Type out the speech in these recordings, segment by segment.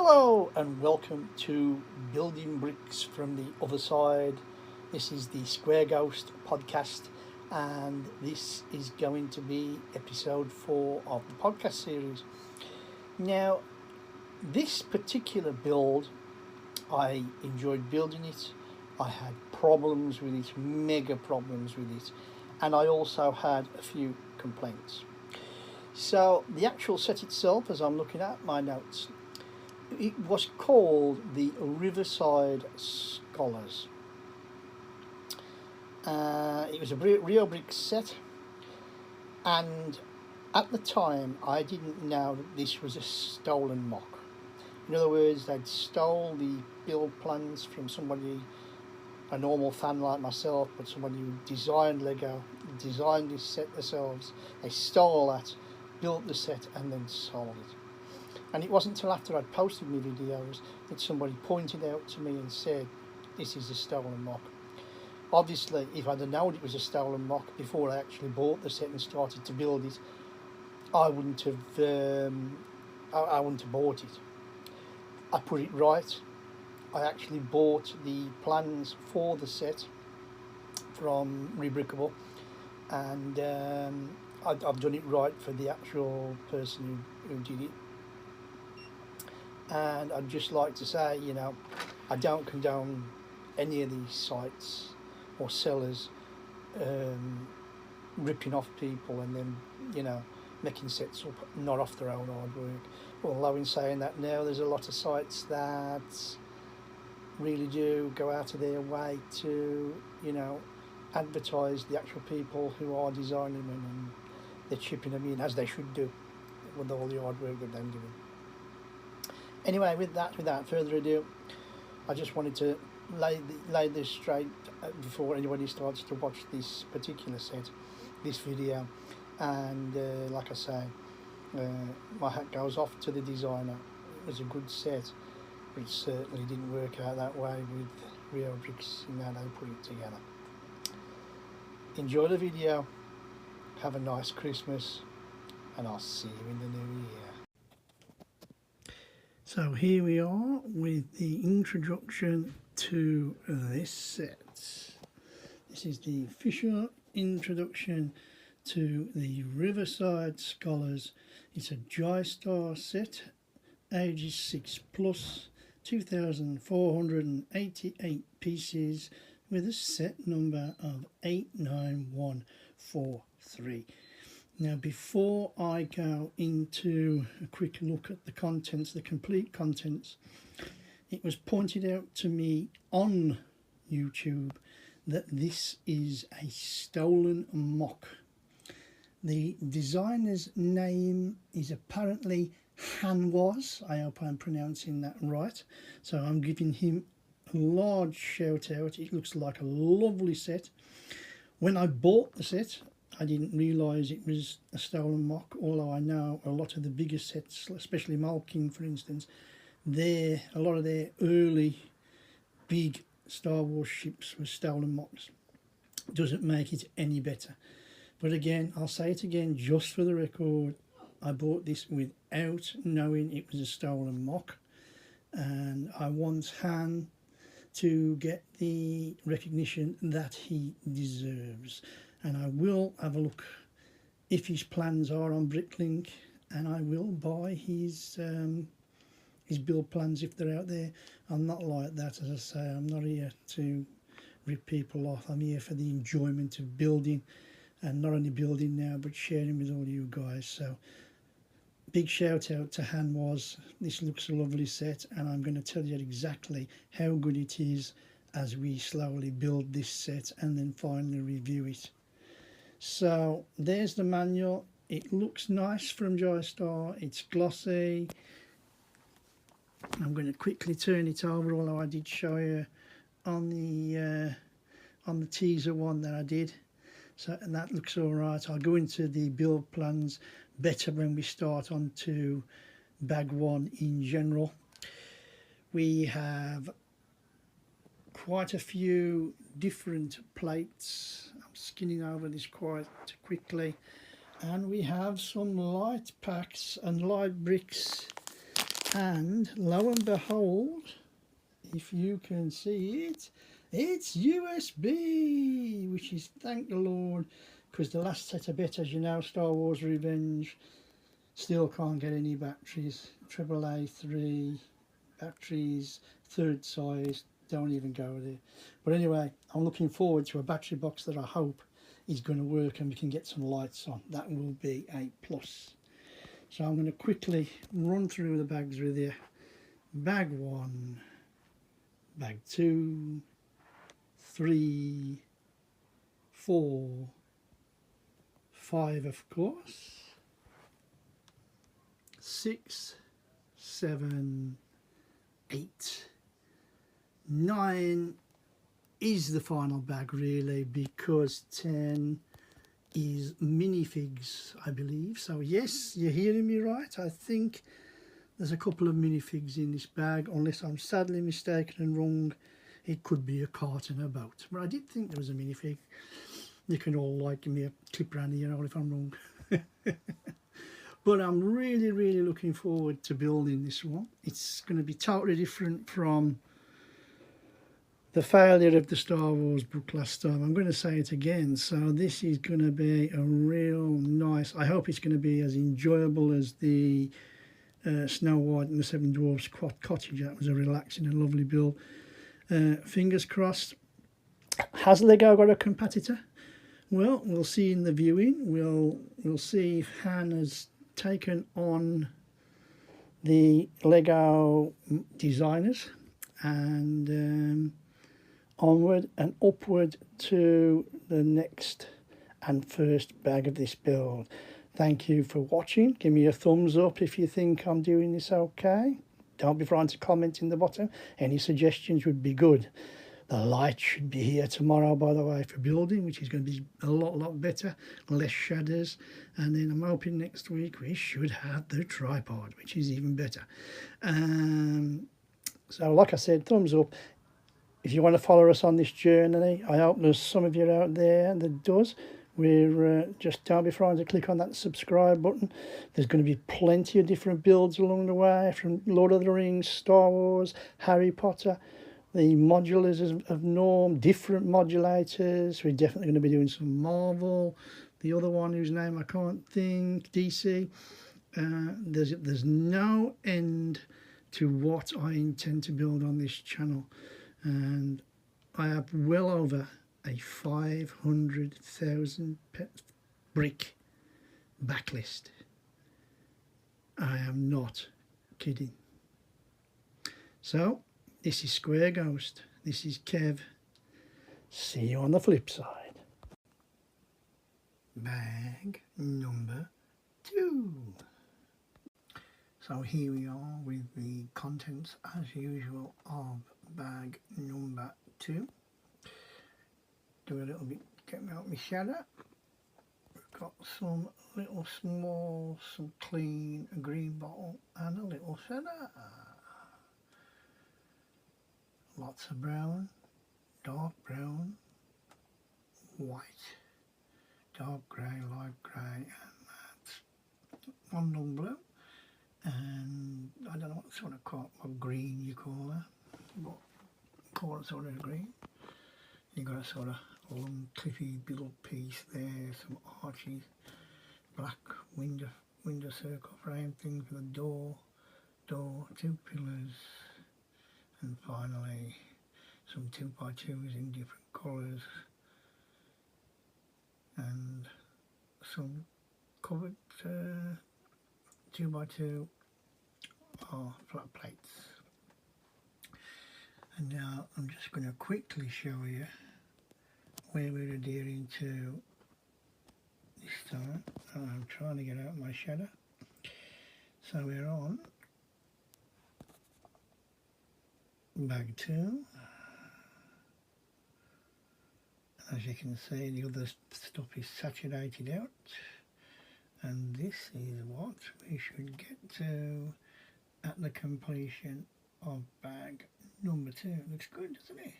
Hello and welcome to Building Bricks from the Other Side. This is the Square Ghost podcast, and this is going to be episode 4 of the podcast series. Now, this particular build, I enjoyed building it. I had problems with it, mega problems with it, and I also had a few complaints. So the actual set itself, as I'm looking at my notes, it was called the Riverside Scholars. It was a real brick set, and at the time I didn't know that this was a stolen mock. In other words, they'd stole the build plans from somebody, a normal fan like myself, but somebody who designed Lego, designed this set themselves. They stole that, built the set, and then sold it. And it wasn't until after I'd posted my videos that somebody pointed out to me and said, this is a stolen mock. Obviously, if I'd have known it was a stolen mock before I actually bought the set and started to build it, I wouldn't have bought it. I put it right. I actually bought the plans for the set from Rebrickable, and I've done it right for the actual person who did it. And I'd just like to say, I don't condone any of these sites or sellers ripping off people and then, making sets up not off their own hard work. Although in saying that now, there's a lot of sites that really do go out of their way to, advertise the actual people who are designing them, and they're chipping them in, as they should do, with all the hard work that they're doing. Anyway, without further ado, I just wanted to lay this straight before anybody starts to watch this particular set, this video. And like I say, my hat goes off to the designer. It was a good set, but it certainly didn't work out that way with real bricks in how they put it together. Enjoy the video, have a nice Christmas, and I'll see you in the new year. So here we are with the introduction to this set. This is the official introduction to the Riverside Scholars. It's a Jie Star Set, ages 6+, 2,488 pieces, with a set number of 89143. Now, before I go into a quick look at the contents, the complete contents, it was pointed out to me on YouTube that this is a stolen mock. The designer's name is apparently Hanwas. I hope I'm pronouncing that right. So I'm giving him a large shout out. It looks like a lovely set. When I bought the set, I didn't realise it was a stolen mock, although I know a lot of the bigger sets, especially Malking for instance, a lot of their early big Star Wars ships were stolen mocks. Doesn't make it any better. But again, I'll say it again just for the record, I bought this without knowing it was a stolen mock, and I want Han to get the recognition that he deserves. And I will have a look if his plans are on Bricklink, and I will buy his build plans if they're out there. I'm not like that, as I say. I'm not here to rip people off. I'm here for the enjoyment of building, and not only building now, but sharing with all you guys. So big shout out to Hanwas. This looks a lovely set, and I'm going to tell you exactly how good it is as we slowly build this set and then finally review it. So there's the manual. It looks nice from Jie Star. It's glossy. I'm going to quickly turn it over, although I did show you on the teaser one that I did. So, and that looks all right. I'll go into the build plans better when we start on to bag one in general. We have quite a few different plates. I'm skinning over this quite quickly, and we have some light packs and light bricks And lo and behold, if you can see it, it's USB, which is, thank the Lord, because the last set of bit, as you know, Star Wars Revenge, still can't get any batteries. AAA 3 batteries, third size, don't even go there. But anyway, I'm looking forward to a battery box that I hope is going to work and we can get some lights on. That will be a plus. So I'm going to quickly run through the bags with you. Bag 1, bag 2, 3, 4, 5 of course, 6, 7, 8, 9 is the final bag really, because 10 is minifigs, I believe. So yes, you're hearing me right. I think there's a couple of minifigs in this bag, unless I'm sadly mistaken and wrong. It could be a cart and a boat, but I did think there was a minifig. You can all like give me a clip around the ear if I'm wrong. But I'm really looking forward to building this one. It's going to be totally different from the failure of the Star Wars book last time. I'm going to say it again. So this is going to be a real nice, I hope it's going to be as enjoyable as the Snow White and the Seven Dwarfs Cottage. That was a relaxing and lovely build. Fingers crossed. Has Lego got a competitor? Well, we'll see in the viewing. We'll see if Han has taken on the Lego designers, and onward and upward to the next and first bag of this build. Thank you for watching. Give me a thumbs up if you think I'm doing this okay. Don't be frightened to comment in the bottom. Any suggestions would be good. The light should be here tomorrow, by the way, for building, which is going to be a lot better, less shadows. And then I'm hoping next week we should have the tripod, which is even better. So like I said, thumbs up. If you want to follow us on this journey, I hope there's some of you out there that does. We're just don't be frightened to click on that subscribe button. There's going to be plenty of different builds along the way, from Lord of the Rings, Star Wars, Harry Potter, the modulars of Norm, different modulators. We're definitely going to be doing some Marvel. The other one whose name I can't think, DC. There's no end to what I intend to build on this channel, and I have well over a 500,000 brick backlist. I am not kidding. So this is Square Ghost. This is Kev. See you on the flip side. Bag number 2. So here we are with the contents, as usual, of bag number 2. Do a little bit, get me out my shadow. We've got some little small, some clean, a green bottle and a little shadow. Lots of brown, dark brown, white, dark grey, light grey, and that's one little blue. And I don't know what sort of green you call her, but call it sort of green. You've got a sort of long cliffy little piece there, some arches, black window circle frame thing for the door, 2 pillars, and finally some 2x2s in different colours, and some covered 2x2 flat plates. And now I'm just going to quickly show you where we're adhering to this time. I'm trying to get out my shadow. So we're on bag 2. As you can see, the other stuff is saturated out, and this is what we should get to at the completion of bag number 2. It looks good, doesn't it?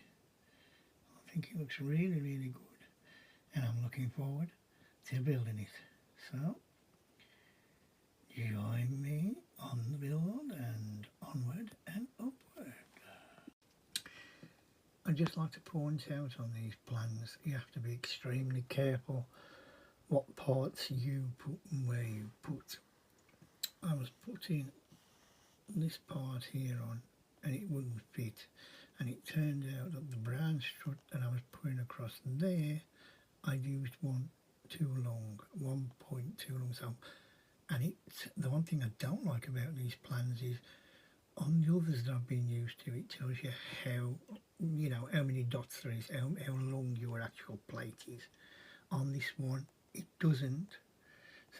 I think it looks really good, and I'm looking forward to building it. So join me on the build, and I'd just like to point out on these plans, you have to be extremely careful what parts you put and where you put. I was putting this part here on and it wouldn't fit, and it turned out that the brown strut that I was putting across there, I used one too long, 1 point too long. So, and it's the one thing I don't like about these plans is on the others that I've been used to, it tells you how many dots there is, how long your actual plate is. On this one it doesn't.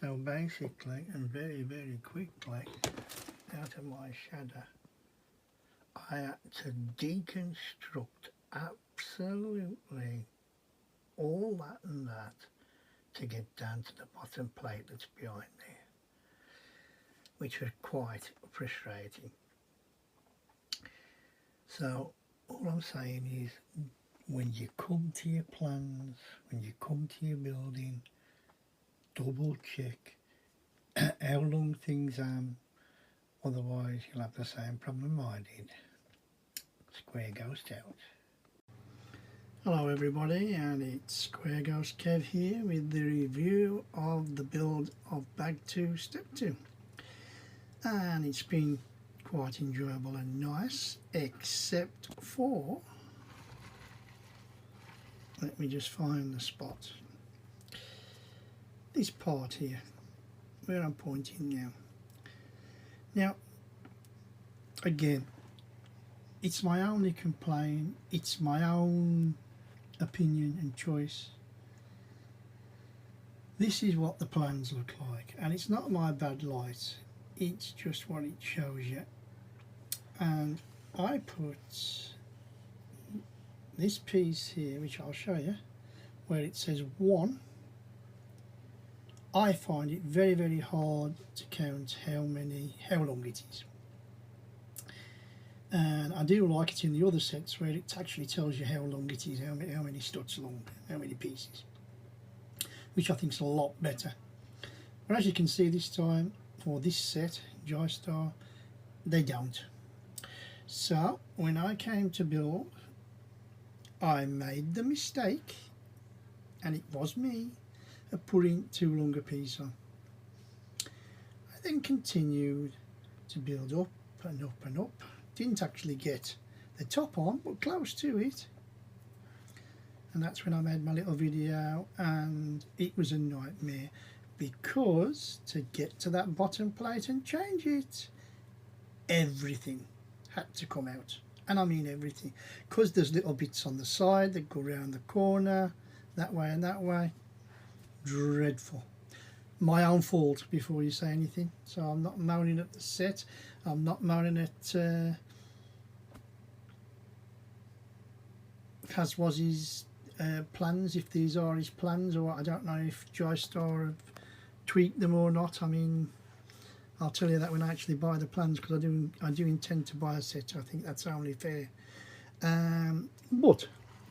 So basically, and very quickly, out of my shadow, I had to deconstruct absolutely all that and that to get down to the bottom plate that's behind there, which was quite frustrating. So all I'm saying is, when you come to your plans, when you come to your building, double check how long things are, otherwise you'll have the same problem I did. Square Ghost out. Hello everybody, and it's Square Ghost Kev here with the review of the build of Bag 2 Step 2. And it's been quite enjoyable and nice, except for, let me just find the spot, this part here where I'm pointing now. Now again, it's my only complaint, it's my own opinion and choice. This is what the plans look like, and it's not my bad light, it's just what it shows you. And I put this piece here, which I'll show you, where it says 1. I find it very hard to count how long it is. And I do like it in the other sets where it actually tells you how long it is, how many studs long, how many pieces, which I think is a lot better. But as you can see this time, for this set, Jie Star, they don't. So when I came to build, I made the mistake, and it was me, of putting too long a piece on. I then continued to build up and up and up. Didn't actually get the top on, but close to it. And that's when I made my little video, and it was a nightmare, because to get to that bottom plate and change it, everything had to come out. And I mean everything, because there's little bits on the side that go around the corner, that way and that way. Dreadful. My own fault before you say anything. So I'm not moaning at the set, I'm not moaning at as was his plans, if these are his plans, or I don't know if Jie Star have tweaked them or not. I mean, I'll tell you that when I actually buy the plans, because I do intend to buy a set. I think that's only fair. But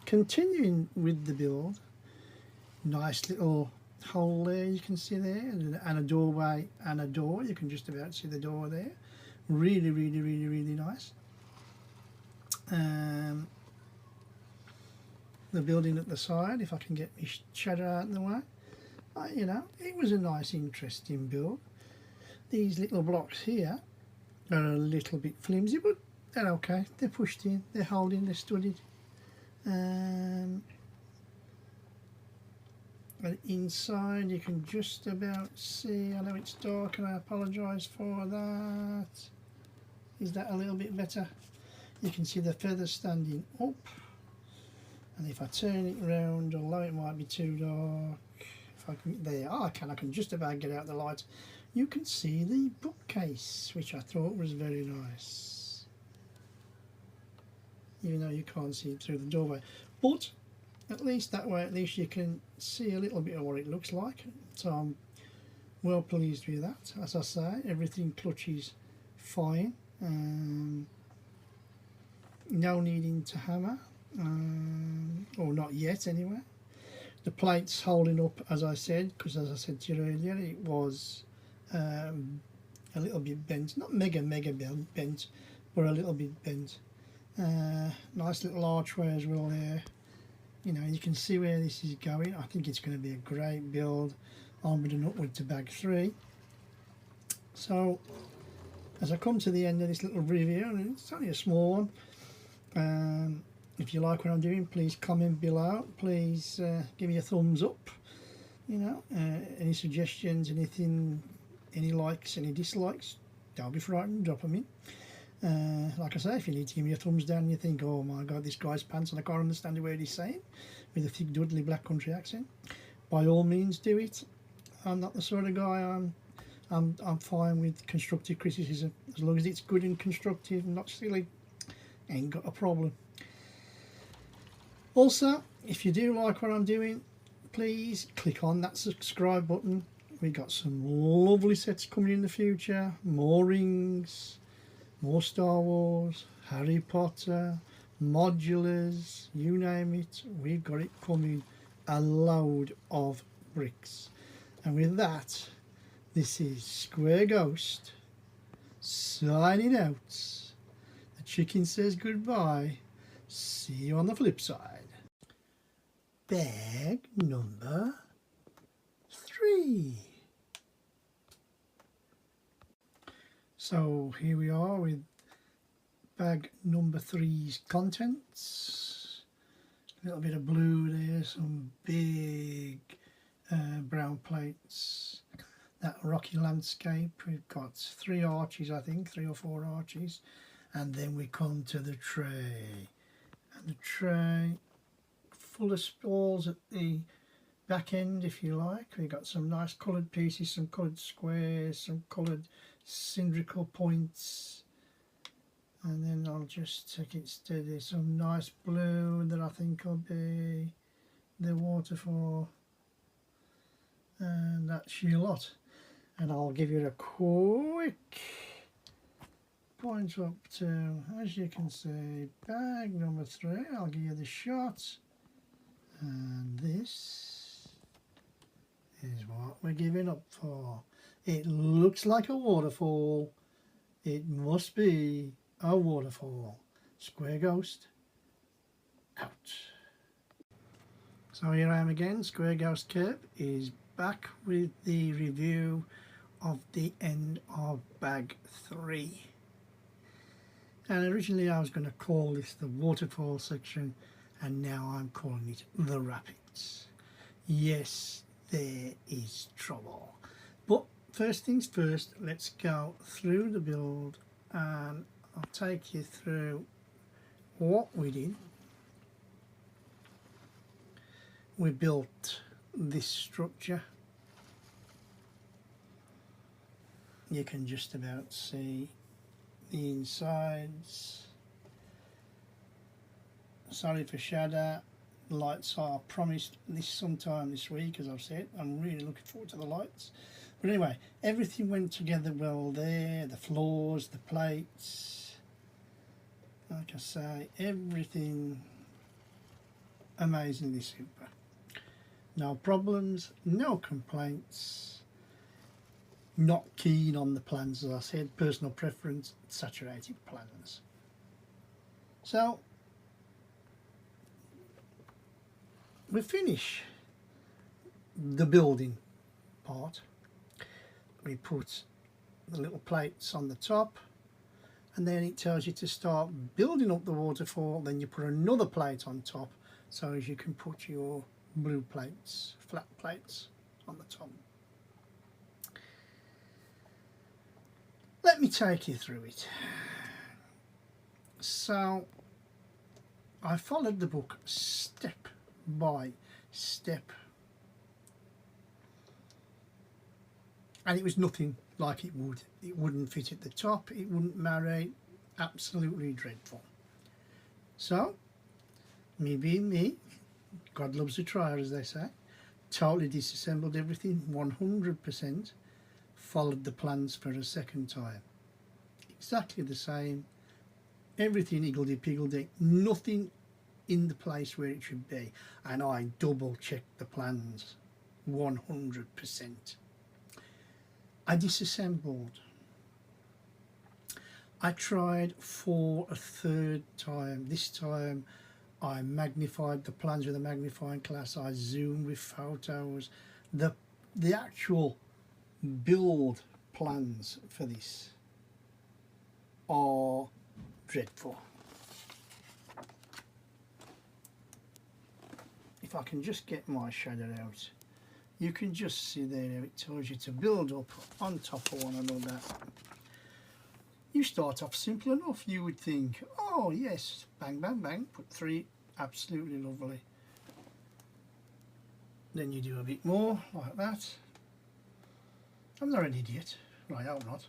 continuing with the build, nice little hole there you can see there, and a doorway and a door. You can just about see the door there. Really nice. The building at the side, if I can get my shadow out of the way. You know, it was a nice, interesting build. These little blocks here are a little bit flimsy, but they're okay. They're pushed in, they're holding, they're studded. And inside you can just about see, I know it's dark and I apologise for that. Is that a little bit better? You can see the feathers standing up. And if I turn it round, although it might be too dark, if I can, there, I can just about get out the light. You can see the bookcase, which I thought was very nice, even though you can't see it through the doorway. But at least that way, at least you can see a little bit of what it looks like. So I'm well pleased with that. As I say, everything clutches fine. No needing to hammer. Or not yet anyway. The plate's holding up, as I said, because as I said to you earlier, it was a little bit bent, not mega bent, but a little bit bent. Nice little archway as well there. You know, you can see where this is going. I think it's going to be a great build, onward and upward to bag 3. So as I come to the end of this little review, and it's only a small one, if you like what I'm doing, please comment below. Please give me a thumbs up. You know, any suggestions, anything, any likes, any dislikes, don't be frightened, drop them in. Like I say, if you need to give me a thumbs down and you think, oh my god, this guy's pants and I can't understand a word he's saying, with a thick Dudley black country accent, by all means do it. I'm not the sort of guy, I'm fine with constructive criticism, as long as it's good and constructive and not silly, ain't got a problem. Also, if you do like what I'm doing, please click on that subscribe button. We got some lovely sets coming in the future, more rings, more Star Wars, Harry Potter, modulars, you name it, we've got it coming, a load of bricks. And with that, this is Square Ghost signing out. The chicken says goodbye. See you on the flip side. Bag number 3. So here we are with bag number 3's contents. A little bit of blue there, some big brown plates. That rocky landscape, we've got 3 arches, I think, 3 or 4 arches. And then we come to the tray. And the tray full of spalls at the back end, if you like. We've got some nice coloured pieces, some coloured squares, some coloured cylindrical points, and then I'll just take it steady, some nice blue that I think will be the waterfall, and that's your lot. And I'll give you a quick point up to, as you can see, bag number 3. I'll give you the shot, and this is what we're giving up for. It looks like a waterfall. It must be a waterfall. Square Ghost out. So here I am again. Square Ghost Kev is back with the review of the end of bag 3. And originally I was going to call this the waterfall section, and now I'm calling it the rapids. Yes, there is trouble. But first things first, let's go through the build and I'll take you through what we did. We built this structure. You can just about see the insides. Sorry for shadow. The lights are promised this sometime this week, as I've said. I'm really looking forward to the lights. But anyway, everything went together well there. The floors, the plates, like I say, everything amazingly super. No problems, no complaints. Not keen on the plans, as I said, personal preference, saturated plans. So we finish the building part. We put the little plates on the top, and then it tells you to start building up the waterfall. Then you put another plate on top, so as you can put your blue plates, flat plates, on the top. Let me take you through it. So I followed the book step by step, and it was nothing like it would. It wouldn't fit at the top, it wouldn't marry, absolutely dreadful. So, me being me, God loves a trier, as they say, totally disassembled everything, 100%, followed the plans for a second time. Exactly the same, everything higgledy-piggledy, nothing in the place where it should be, and I double checked the plans 100%. I disassembled. I tried for a third time. This time I magnified the plans with a magnifying glass. I zoomed with photos. The actual build plans for this are dreadful. If I can just get my shadow out, you can just see there how it tells you to build up on top of one another. You start off simple enough. You would think, oh yes, bang bang bang, put 3, absolutely lovely. Then you do a bit more like that. I'm not an idiot, I hope not.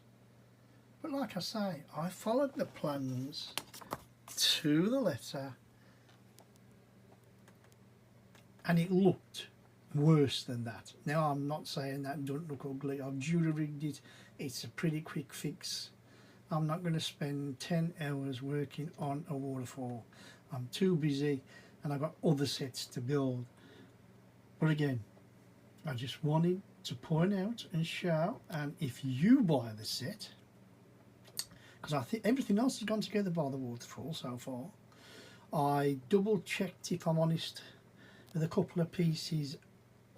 But like I say, I followed the plans to the letter, and it looked worse than that. Now I'm not saying that don't look ugly. I've jury rigged it. It's a pretty quick fix. I'm not going to spend 10 hours working on a waterfall. I'm too busy and I've got other sets to build. But again, I just wanted to point out and show, and if you buy the set, because I think everything else has gone together by the waterfall so far. I double checked, if I'm honest, with a couple of pieces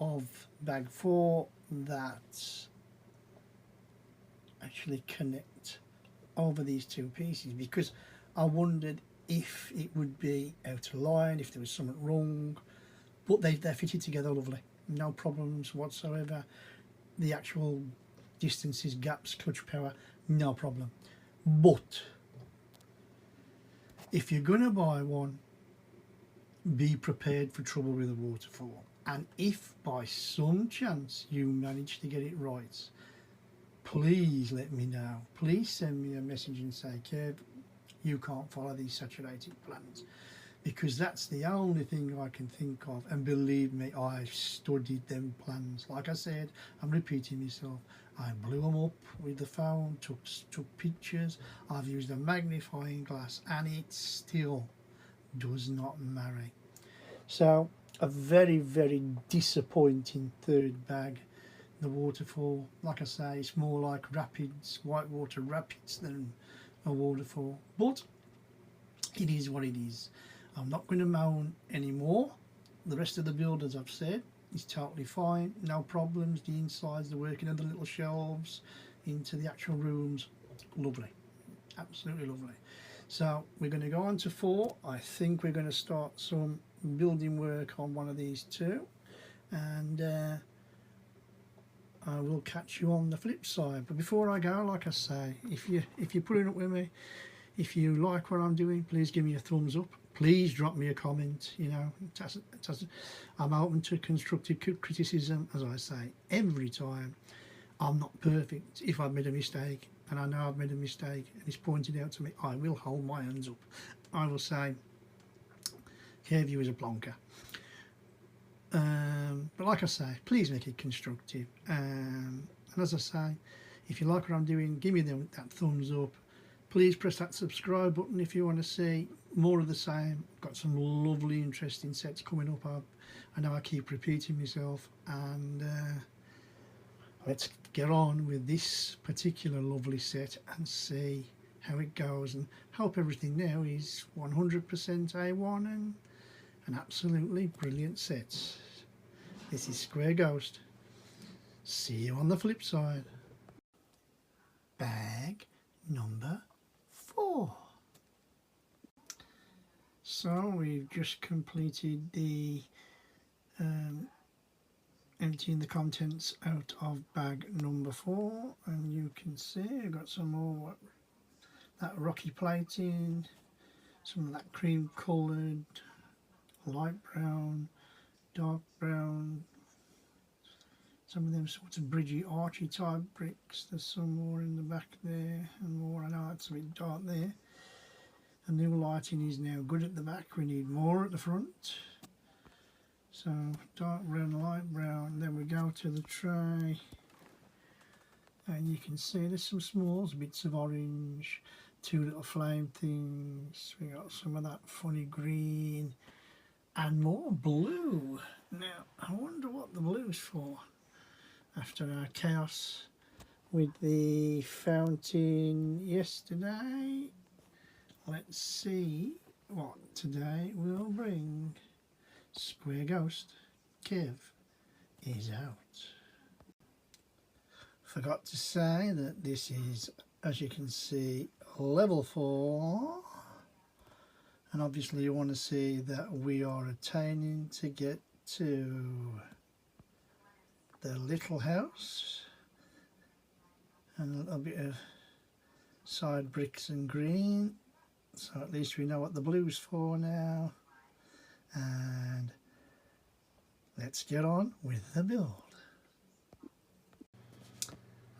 of bag 4 that actually connect over these 2 pieces, because I wondered if it would be out of line, if there was something wrong, but they're fitted together lovely, no problems whatsoever. The actual distances, gaps, clutch power, no problem. But if you're going to buy one, be prepared for trouble with a waterfall. And if by some chance you manage to get it right, please let me know. Please send me a message and say, Kev, you can't follow these saturated plans, because that's the only thing I can think of. And believe me, I've studied them plans. Like I said, I'm repeating myself. I blew them up with the phone, took pictures. I've used a magnifying glass, and it still does not marry. So a very, very disappointing third bag. The waterfall, like I say, it's more like rapids, whitewater rapids, than a waterfall. But it is what it is. I'm not going to moan anymore. The rest of the build, as I've said, is totally fine, no problems. The insides, the working of the little shelves into the actual rooms, lovely, absolutely lovely. So we're going to go on to 4. I think we're going to start some building work on one of these 2, and I will catch you on the flip side. But before I go, like I say, if you're putting up with me, if you like what I'm doing, please give me a thumbs up. Please drop me a comment. You know, I'm open to constructive criticism, as I say every time. I'm not perfect. If I've made a mistake, and I know I've made a mistake, and it's pointed out to me, I will hold my hands up. I will say, Kev, you was a plonker. But like I say, please make it constructive. And as I say, if you like what I'm doing, give me that thumbs up. Please press that subscribe button if you want to see more of the same. Got some lovely, interesting sets coming up. I know I keep repeating myself, and let's get on with this particular lovely set and see how it goes, and hope everything now is 100% A1 and an absolutely brilliant set. This is Square Ghost. See you on the flip side. Bag number 4. So we've just completed the emptying the contents out of bag number 4, and you can see I've got some more that rocky plating, some of that cream coloured, light brown, dark brown, some of them sorts of bridgy archy type bricks. There's some more in the back there, and more. I know it's a bit dark there. The new lighting is now good at the back. We need more at the front. So dark brown, light brown. Then we go to the tray, and you can see there's some small bits of orange, 2 little flame things. We got some of that funny green and more blue. Now I wonder what the blue's for after our chaos with the fountain yesterday. Let's see what today will bring. Square Ghost Kev is out. Forgot to say that this is, as you can see, level 4, and obviously you want to see that we are attaining to get to the little house, and a little bit of side bricks and green, so at least we know what the blue's for now. And let's get on with the build.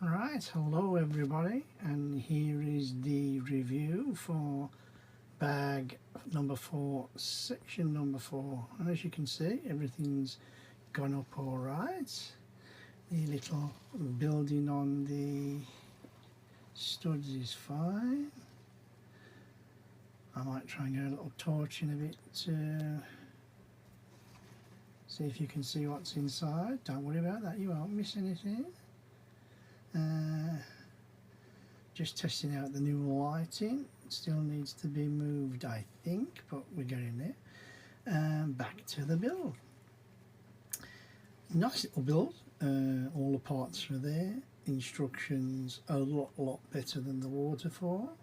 Right, hello everybody, and here is the review for bag number 4, section number 4. And as you can see, everything's gone up all right. The little building on the studs is fine. I might try and get a little torch in a bit to see if you can see what's inside. Don't worry about that, you won't miss anything. Just testing out the new lighting. It still needs to be moved, I think, but we're getting there. Back to the build. Nice little build. All the parts are there. Instructions a lot better than the waterfall.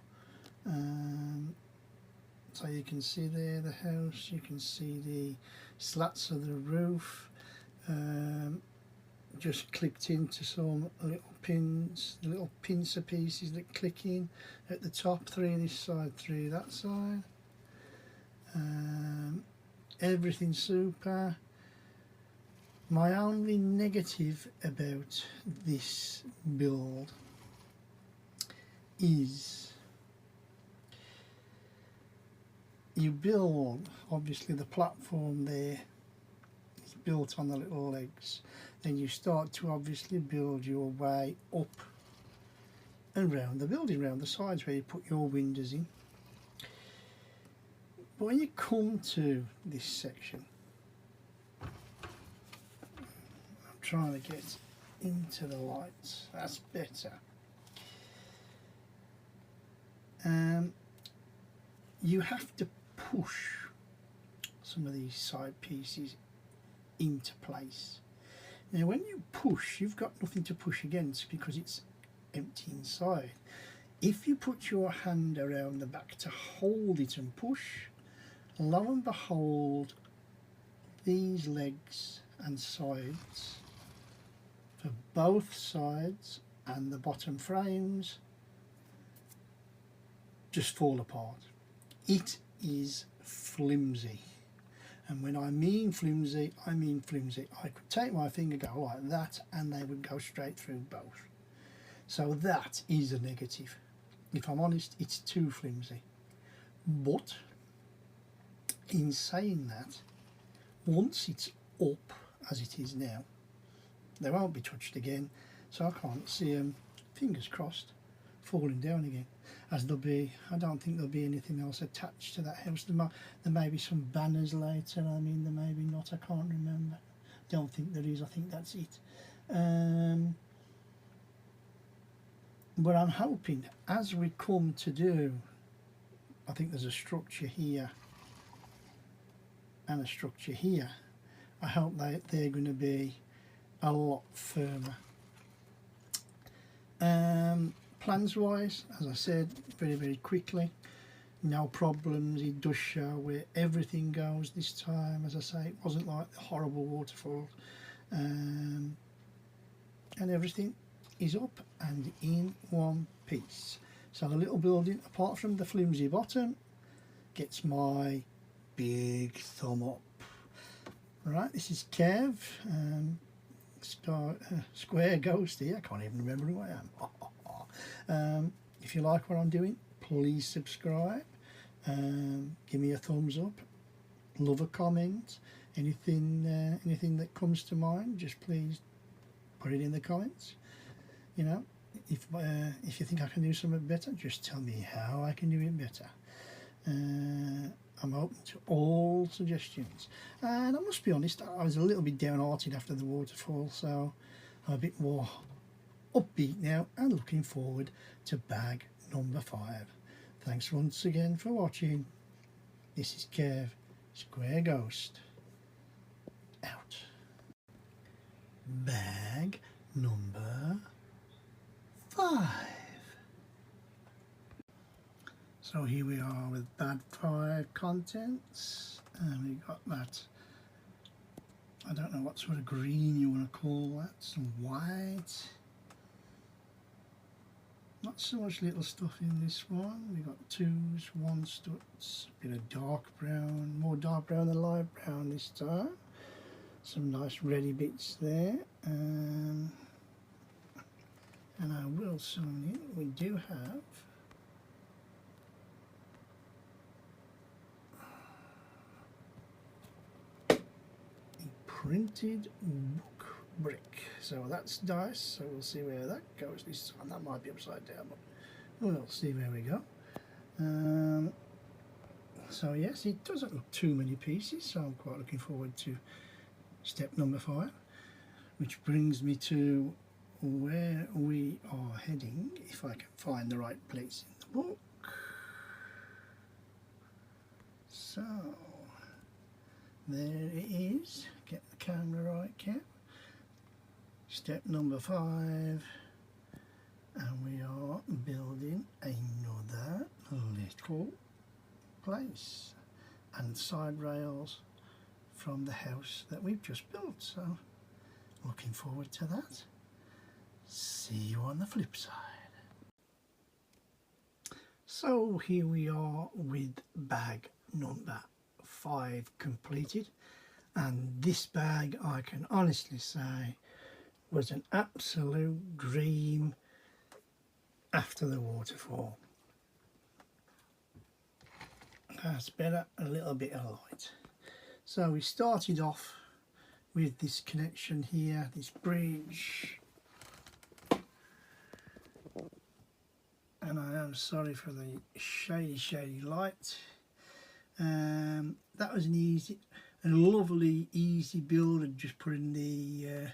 So you can see there the house, you can see the slats of the roof, just clicked into some little pins, little pincer pieces that click in at the top, 3 this side, 3 that side. Everything's super. My only negative about this build is you build, obviously the platform there is built on the little legs, then you start to obviously build your way up and round the building, round the sides where you put your windows in. But when you come to this section, I'm trying to get into the lights, that's better. You have to push some of these side pieces into place. Now when you push, you've got nothing to push against because it's empty inside. If you put your hand around the back to hold it and push, lo and behold, these legs and sides for both sides and the bottom frames just fall apart. It is flimsy, and when I mean flimsy, I mean flimsy. I could take my finger, go like that, and they would go straight through both. So that is a negative. If I'm honest, it's too flimsy. But in saying that, once it's up as it is now, they won't be touched again, so I can't see them, fingers crossed, falling down again. As there'll be, I don't think there'll be anything else attached to that house. There may be some banners later, I mean there may be not, I can't remember. Don't think there is, I think that's it. But I'm hoping as we come to do, I think there's a structure here and a structure here, I hope they're going to be a lot firmer. Plans wise, as I said, very quickly, no problems. It does show where everything goes this time. As I say, it wasn't like the horrible waterfall, and everything is up and in one piece. So the little building, apart from the flimsy bottom, gets my big thumb up. Right, this is Kev, Square Ghost here. I can't even remember who I am. If you like what I'm doing, please subscribe. Give me a thumbs up. Love a comment. Anything that comes to mind, just please put it in the comments. You know, if you think I can do something better, just tell me how I can do it better. I'm open to all suggestions, and I must be honest, I was a little bit downhearted after the waterfall, so I'm a bit more upbeat now and looking forward to bag number 5. Thanks once again for watching. This is Kev, Square Ghost, out. Bag number 5. So here we are with bag 5 contents, and we got that, I don't know what sort of green you want to call that, some white. Not so much little stuff in this one. We got 2s, 1 studs, a bit of dark brown, more dark brown than light brown this time. Some nice reddy bits there. And I will zoom in. We do have a printed book brick. So that's nice. So we'll see where that goes this time. That might be upside down, but we'll see where we go. So yes, it doesn't look too many pieces, so I'm quite looking forward to step number 5, which brings me to where we are heading, if I can find the right place in the book. So there it is. Get the camera right, Kev. Step number 5, and we are building another little place and side rails from the house that we've just built. So looking forward to that. See you on the flip side. So here we are with bag number 5 completed, and this bag, I can honestly say, was an absolute dream after the waterfall. That's better, a little bit of light. So we started off with this connection here, this bridge, and I am sorry for the shady light. That was a lovely easy build, and just putting the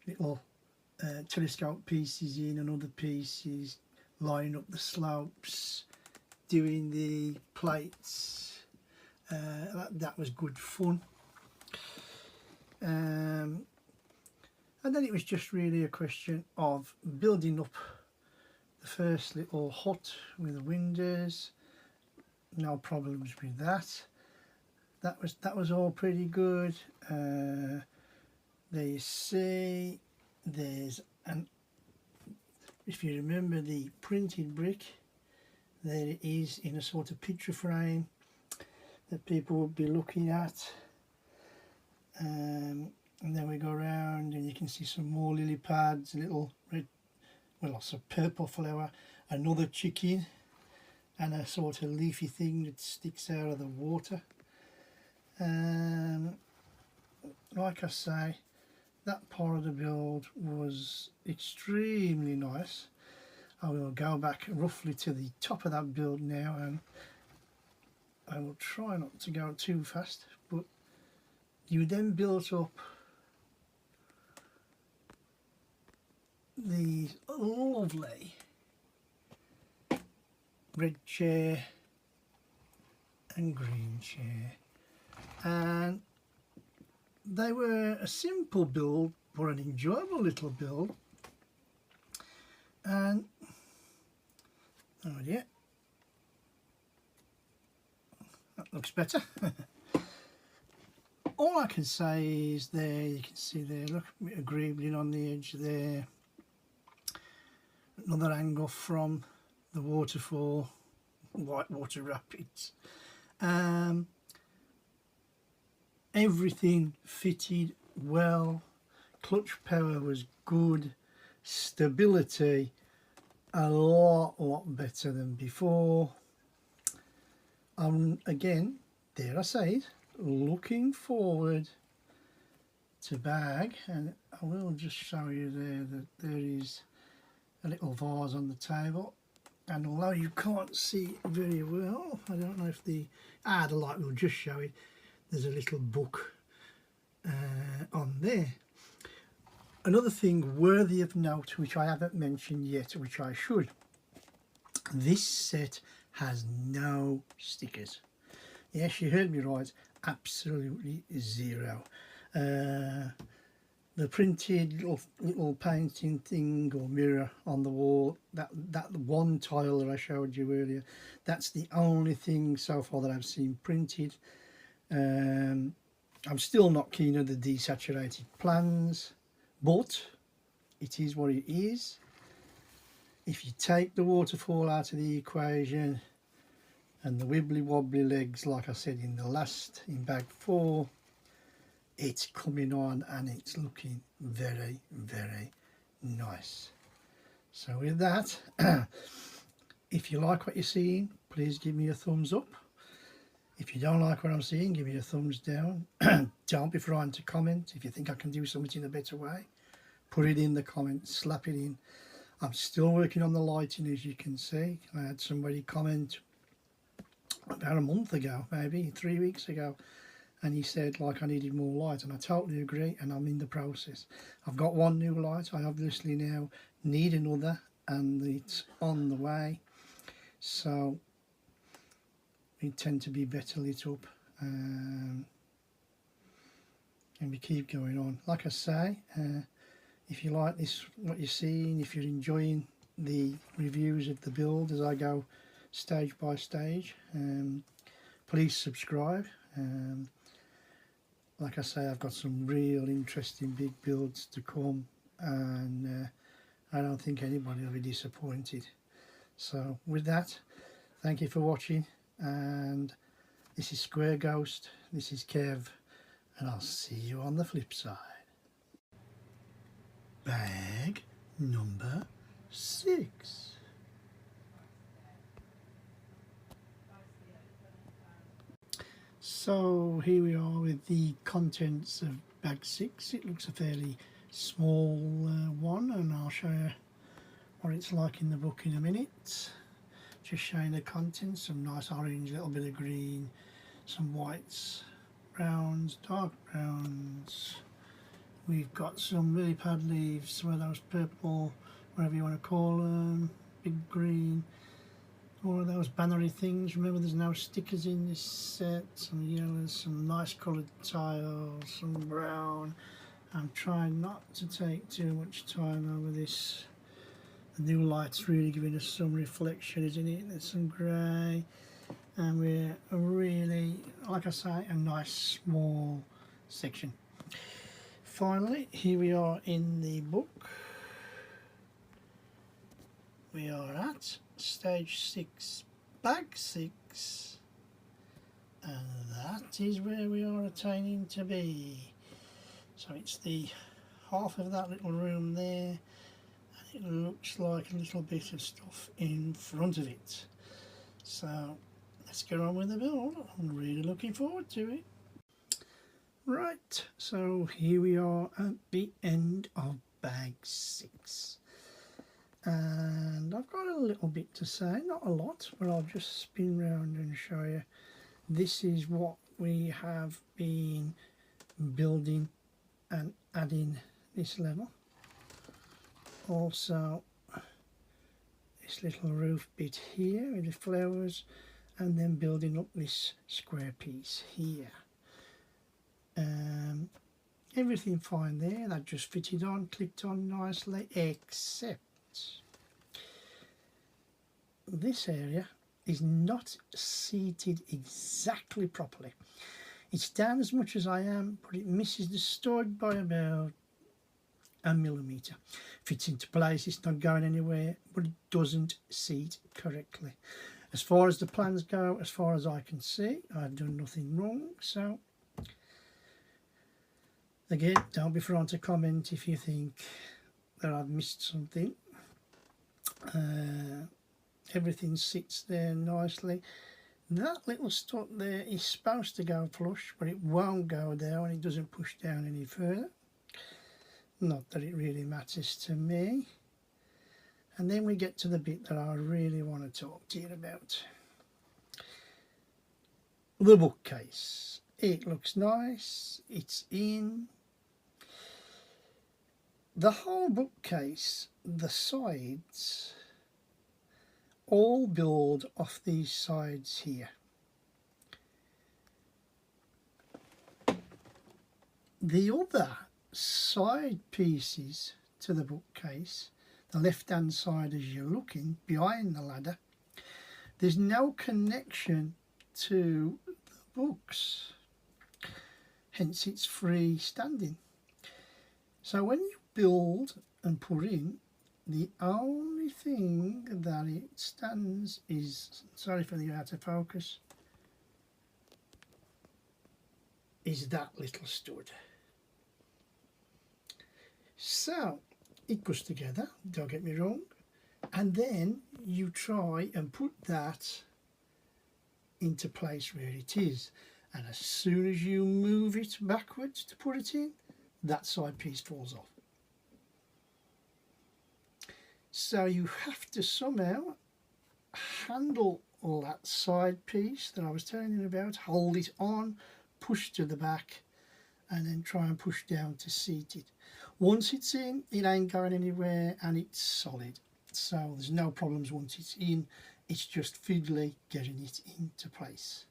little telescope pieces in and other pieces, lining up the slopes, doing the plates. That was good fun. And then it was just really a question of building up the first little hut with the windows. No problems with that. That was all pretty good. There you see, there's if you remember the printed brick, there it is in a sort of picture frame that people would be looking at. And then we go around and you can see some more lily pads, a little red, well, lots of purple flower, another chicken, and a sort of leafy thing that sticks out of the water. Like I say, that part of the build was extremely nice. I will go back roughly to the top of that build now, and I will try not to go too fast, but you then built up these lovely red chair and green chair, and they were a simple build but an enjoyable little build. And oh yeah, that looks better. All I can say is there, you can see there, look, a bit of greebling on the edge there. Another angle from the waterfall, Whitewater Rapids. Everything fitted well, clutch power was good, stability a lot better than before. Again, dare I say it, looking forward to bag, and I will just show you there that there is a little vase on the table, and although you can't see it very well, I don't know if the light will just show it, there's a little book on there. Another thing worthy of note, which I haven't mentioned yet, which I should, this set has no stickers. Yes, you heard me right, absolutely zero. The printed little painting thing or mirror on the wall, that one tile that I showed you earlier, that's the only thing so far that I've seen printed. I'm still not keen on the desaturated plans, but it is what it is. If you take the waterfall out of the equation and the wibbly wobbly legs, like I said in bag 4, it's coming on and it's looking very, very nice. So with that, if you like what you're seeing, please give me a thumbs up. If you don't like what I'm seeing, give me a thumbs down. Don't be frightened to comment. If you think I can do something in a better way, put it in the comments, slap it in. I'm still working on the lighting, as you can see. I had somebody comment about a month ago, maybe 3 weeks ago, and he said like I needed more light, and I totally agree, and I'm in the process. I've got one new light, I obviously now need another, and it's on the way, so we tend to be better lit up, and we keep going on. Like I say, if you like this, what you're seeing, if you're enjoying the reviews of the build as I go stage by stage, please subscribe. Like I say, I've got some real interesting big builds to come, and I don't think anybody will be disappointed. So with that, thank you for watching, and this is Square Ghost, this is Kev, and I'll see you on the flip side. Bag number 6. So here we are with the contents of bag 6. It looks a fairly small one, and I'll show you what it's like in the book in a minute. Just showing the contents, some nice orange, a little bit of green, some whites, browns, dark browns. We've got some lily pad leaves, some of those purple, whatever you want to call them, big green, all of those bannery things. Remember, there's no stickers in this set. Some yellows, some nice coloured tiles, some brown. I'm trying not to take too much time over this. The new light's really giving us some reflection, isn't it? There's some grey, and we're really, like I say, a nice small section. Finally, here we are in the book. We are at stage 6, bag 6, and that is where we are attaining to be. So it's the half of that little room there, and it looks like a little bit of stuff in front of it. So let's get on with the build. I'm really looking forward to it. Right, so here we are at the end of bag 6, and I've got a little bit to say, not a lot, but I'll just spin round and show you. This is what we have been building and adding this level. Also this little roof bit here with the flowers, and then building up this square piece here. Everything fine there, that just fitted on, clicked on nicely, except this area is not seated exactly properly. It's down as much as I am, but it misses the stud by about a millimetre. Fits into place, it's not going anywhere, but it doesn't seat correctly. As far as the plans go, as far as I can see, I've done nothing wrong. So again, don't be frightened to comment if you think that I've missed something. Everything sits there nicely. That little stud there is supposed to go flush, but it won't go down, it doesn't push down any further. Not that it really matters to me. And then we get to the bit that I really want to talk to you about. The bookcase. It looks nice, it's in. The whole bookcase, the sides, all build off these sides here. The other side pieces to the bookcase, the left hand side as you're looking behind the ladder, there's no connection to the books, hence it's freestanding. So when you build and put in, the only thing that it stands is, sorry for the out of focus, is that little stud. So it goes together, don't get me wrong, and then you try and put that into place where it is, and as soon as you move it backwards to put it in, that side piece falls off. So you have to somehow handle all that side piece that I was telling you about, hold it on, push to the back, and then try and push down to seat it. Once it's in, it ain't going anywhere and it's solid. So there's no problems once it's in, it's just fiddly getting it into place.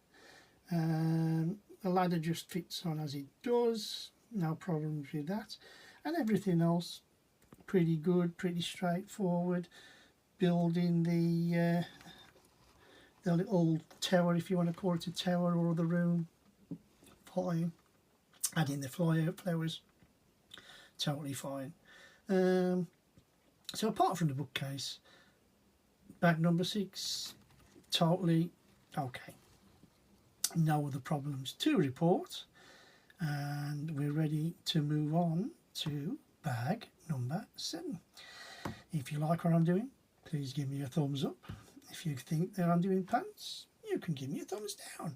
The ladder just fits on as it does, no problems with that. And everything else, pretty good, pretty straightforward. Building the little tower, if you want to call it a tower, or the room, fine. Adding the fly out flowers, totally fine. So apart from the bookcase, bag number 6, totally okay. No other problems to report, and we're ready to move on to bag number 7. If you like what I'm doing, please give me a thumbs up. If you think that I'm doing pants, you can give me a thumbs down.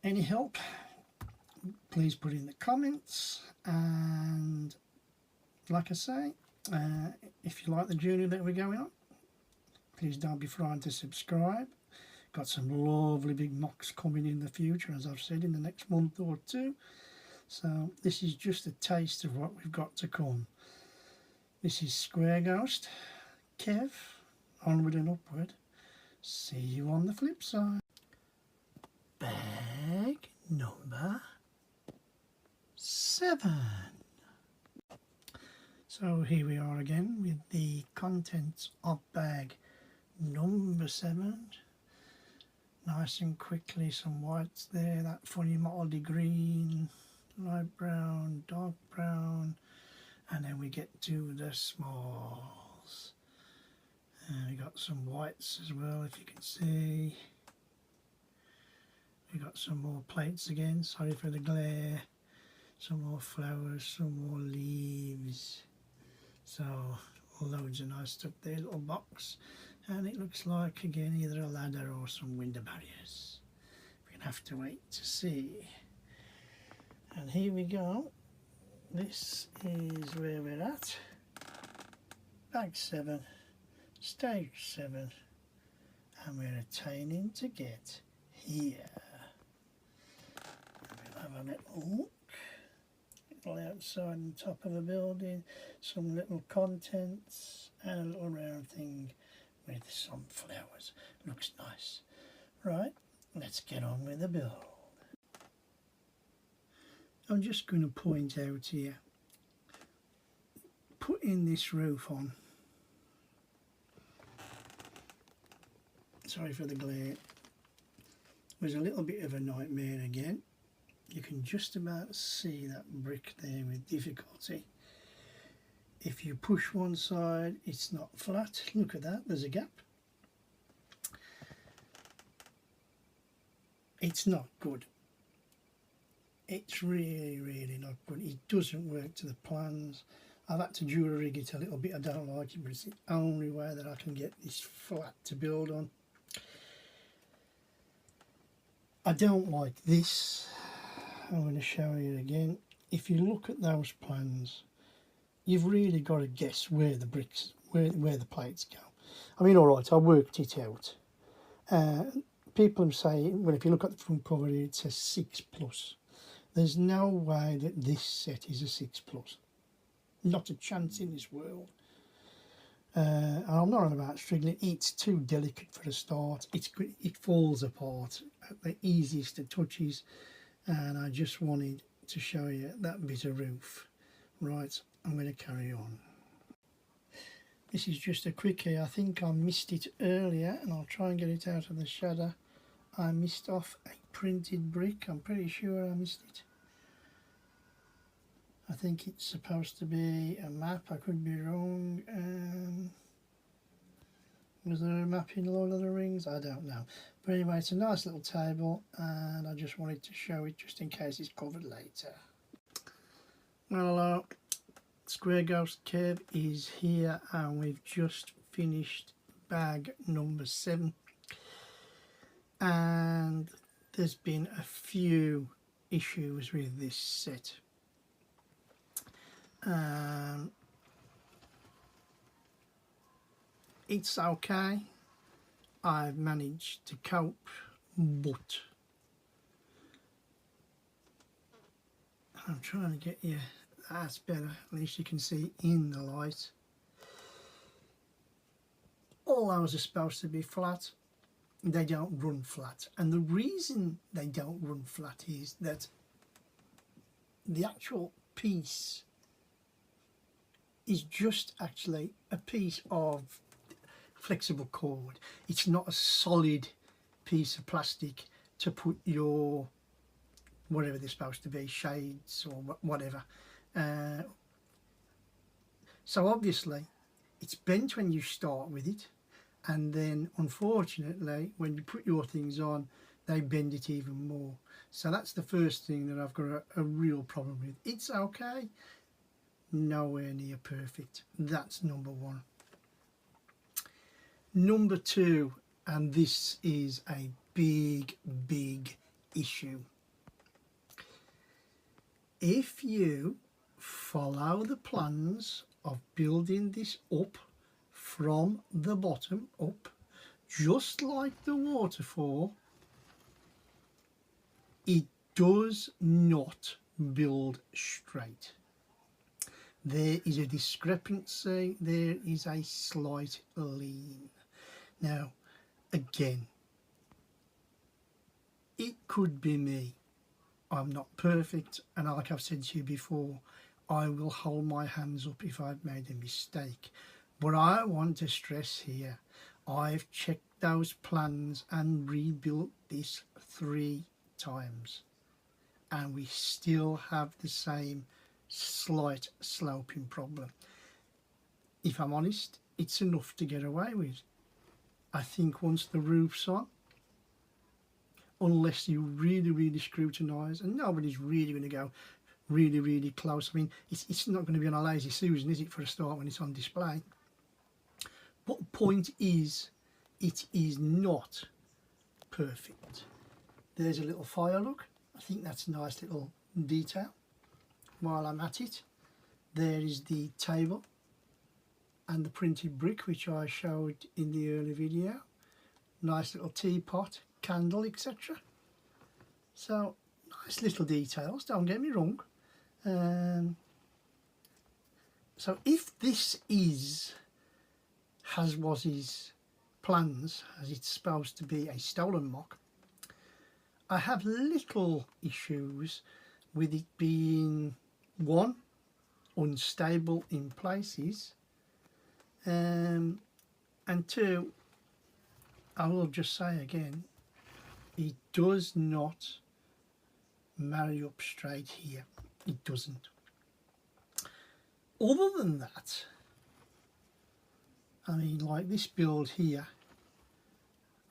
Any help, please put in the comments, and like I say, if you like the journey that we're going on, please don't be frightened to subscribe. Got some lovely big mocks coming in the future, as I've said, in the next month or 2. So this is just a taste of what we've got to come. This is Square Ghost, Kev, onward and upward. See you on the flip side. Bag number 7. So here we are again with the contents of bag number 7. Nice and quickly, some whites there, that funny motley green, light brown, dark brown, and then we get to the smalls. And we got some whites as well, if you can see. We got some more plates again, sorry for the glare. Some more flowers, some more leaves. So loads of nice stuff there, little box. And it looks like again either a ladder or some window barriers. We're gonna have to wait to see. And here we go. This is where we're at. Bag 7, stage 7, and we're attaining to get here. We'll have a little look. Little outside and top of a building, some little contents, and a little round thing with some flowers. Looks nice. Right, let's get on with the build. I'm just going to point out here, putting this roof on, sorry for the glare, was a little bit of a nightmare again. You can just about see that brick there with difficulty. If you push one side, it's not flat. Look at that, there's a gap. It's not good. It's really not good. It doesn't work to the plans. I've had to jury rig it a little bit. I don't like it, but it's the only way that I can get this flat to build on. I don't like this. I'm going to show you again. If you look at those plans, you've really got to guess where the bricks, where the plates go. I mean, all right, I worked it out. People say, well, if you look at the front cover, it says 6+. There's no way that this set is a 6 plus. Not a chance in this world. I'm not on about struggling. It's too delicate for a start. It falls apart at the easiest of touches, and I just wanted to show you that bit of roof. Right, I'm going to carry on. This is just a quickie. I think I missed it earlier, and I'll try and get it out of the shadow. I missed off a printed brick. I'm pretty sure I missed it. I think it's supposed to be a map. I could be wrong. Was there a map in Lord of the Rings? I don't know. But anyway, it's a nice little table, and I just wanted to show it just in case it's covered later. Well, hello. Square Ghost Cave is here, and we've just finished bag number 7. And there's been a few issues with this set. It's okay. I've managed to cope, but I'm trying to get you. That's better. At least you can see in the light. All those are supposed to be flat. They don't run flat, and the reason they don't run flat is that the actual piece is just actually a piece of flexible cord. It's not a solid piece of plastic to put your whatever they're supposed to be, shades or whatever. So obviously it's bent when you start with it, and then unfortunately when you put your things on they bend it even more. So that's the first thing that I've got a real problem with. It's okay, nowhere near perfect. That's number one. Number two, and this is a big issue. If you follow the plans of building this up from the bottom up, just like the waterfall, it does not build straight. There is a discrepancy, there is a slight lean. Now, again, it could be me. I'm not perfect, and like I've said to you before, I will hold my hands up if I've made a mistake. But I want to stress here, I've checked those plans and rebuilt this 3 times, and we still have the same slight sloping problem. If I'm honest, it's enough to get away with. I think once the roof's on, unless you really scrutinise, and nobody's really going to go really close. I mean, it's not going to be on a lazy Susan, is it, for a start, when it's on display? But the point is, it is not perfect. There's a little fire look. I think that's a nice little detail. While I'm at it, there is the table and the printed brick, which I showed in the early video. Nice little teapot, candle, etc. So nice little details, don't get me wrong. So if this was his plans, as it's supposed to be a stolen mock, I have little issues with it being, one, unstable in places, and two, I will just say again, it does not marry up straight here. It doesn't. Other than that, I mean, like this build here,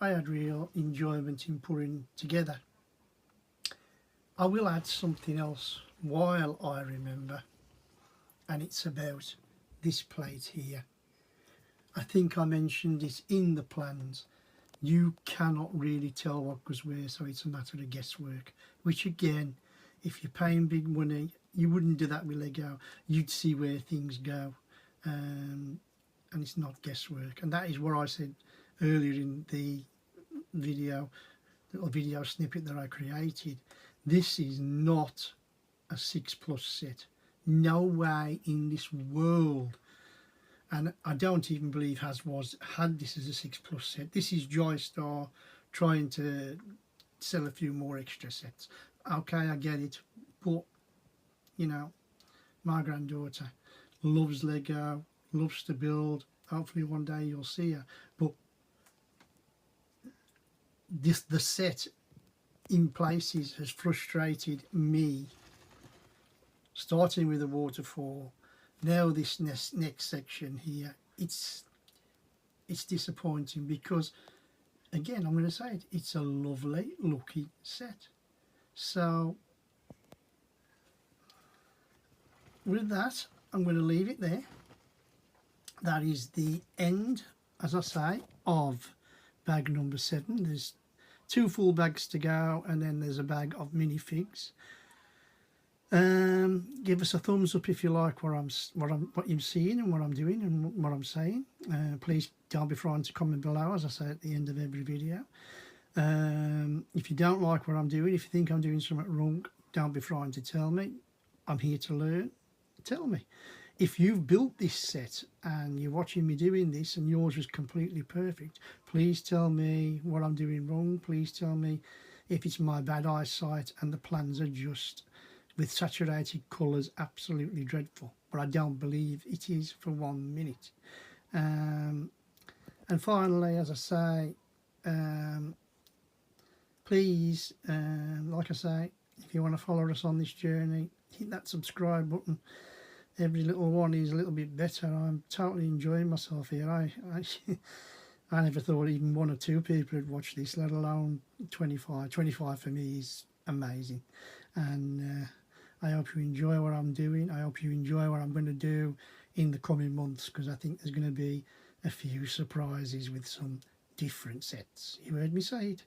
I had real enjoyment in putting together. I will add something else while I remember, and it's about this plate here. I think I mentioned it in the plans. You cannot really tell what goes where, so it's a matter of guesswork, which again, if you're paying big money, you wouldn't do that with Lego. You'd see where things go, and it's not guesswork. And that is what I said earlier in the video, little video snippet that I created, This is not a 6+ set. No way in this world. And I don't even believe had this as a 6+ set. This is Jie Star trying to sell a few more extra sets. Okay, I get it, but you know, my granddaughter loves Lego, loves to build. Hopefully one day you'll see her. But the set in places has frustrated me. Starting with the waterfall, now this next section here, it's disappointing because, again, I'm going to say it, it's a lovely looking set. So with that, I'm going to leave it there. That is the end, as I say, of bag number 7. There's 2 full bags to go, and then there's a bag of minifigs. Give us a thumbs up if you like what you're seeing and what I'm doing and what I'm saying. Please don't be frightened to comment below, as I say at the end of every video. If you don't like what I'm doing, if you think I'm doing something wrong, don't be frightened to tell me. I'm here to learn. Tell me. If you've built this set and you're watching me doing this and yours was completely perfect, please tell me what I'm doing wrong. Please tell me if it's my bad eyesight and the plans are just with saturated colours absolutely dreadful. But I don't believe it is for 1 minute. And finally, as I say, please, like I say, if you want to follow us on this journey, hit that subscribe button. Every little one is a little bit better. I'm totally enjoying myself here. I never thought even 1 or 2 people would watch this, let alone 25. 25 for me is amazing. And I hope you enjoy what I'm doing. I hope you enjoy what I'm going to do in the coming months, because I think there's going to be a few surprises with some different sets. You heard me say it,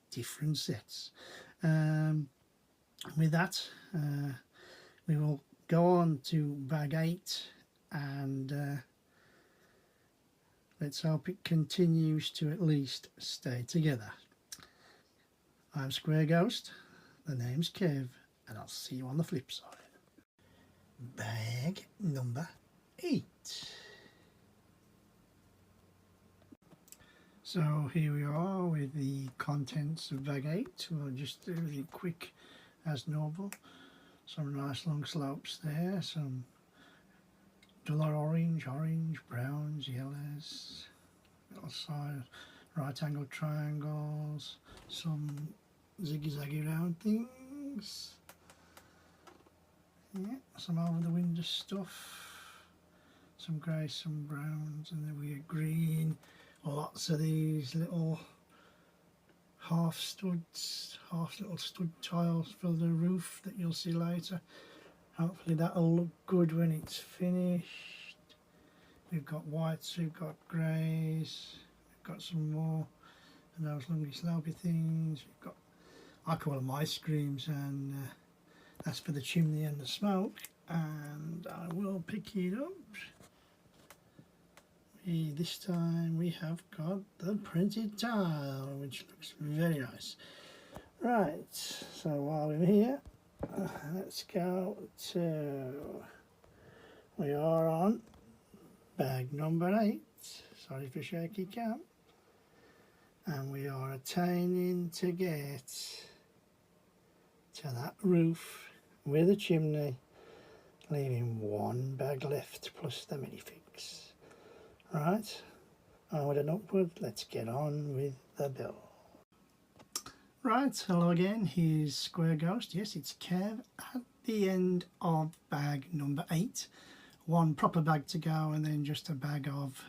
different sets. With that, we will go on to bag 8, and let's hope it continues to at least stay together. I'm Square Ghost, the name's Kev, and I'll see you on the flip side. Bag number 8. So here we are with the contents of bag 8. We'll just do everything quick as normal. Some nice long slopes there, some duller orange, browns, yellows, little side right angle triangles, some ziggy-zaggy round things, yeah, some over the window stuff, some grey, some browns, and then we get green, lots of these little half little stud tiles for the roof that you'll see later. Hopefully that'll look good when it's finished. We've got whites, we've got greys, we've got some more of those longy slopey things. We've got, I call them ice creams, and that's for the chimney and the smoke. And I will pick it up. This time we have got the printed tile, which looks very nice. Right, so while we're here, let's go to, we are on bag number 8, sorry for shaky cam, and we are attaining to get to that roof with a chimney, leaving 1 bag left plus the minifigs. Right, onward and upward, let's get on with the build. Right, hello again, here's Square Ghost. Yes, it's Kev at the end of bag number 8. 1 proper bag to go, and then just a bag of,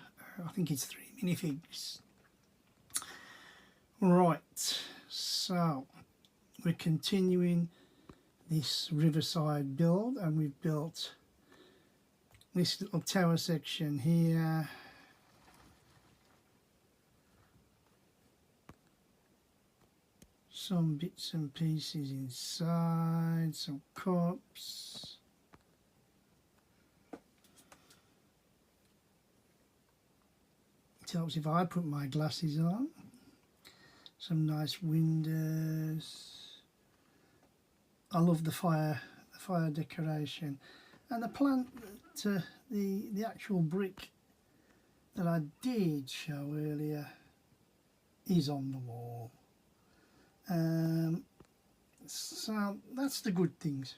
I think it's 3 minifigs. Right, so we're continuing this Riverside build, and we've built this little tower section here. Some bits and pieces inside, some cups. It helps if I put my glasses on. Some nice windows. I love the fire decoration, and the plant, the actual brick that I did show earlier is on the wall. So that's the good things.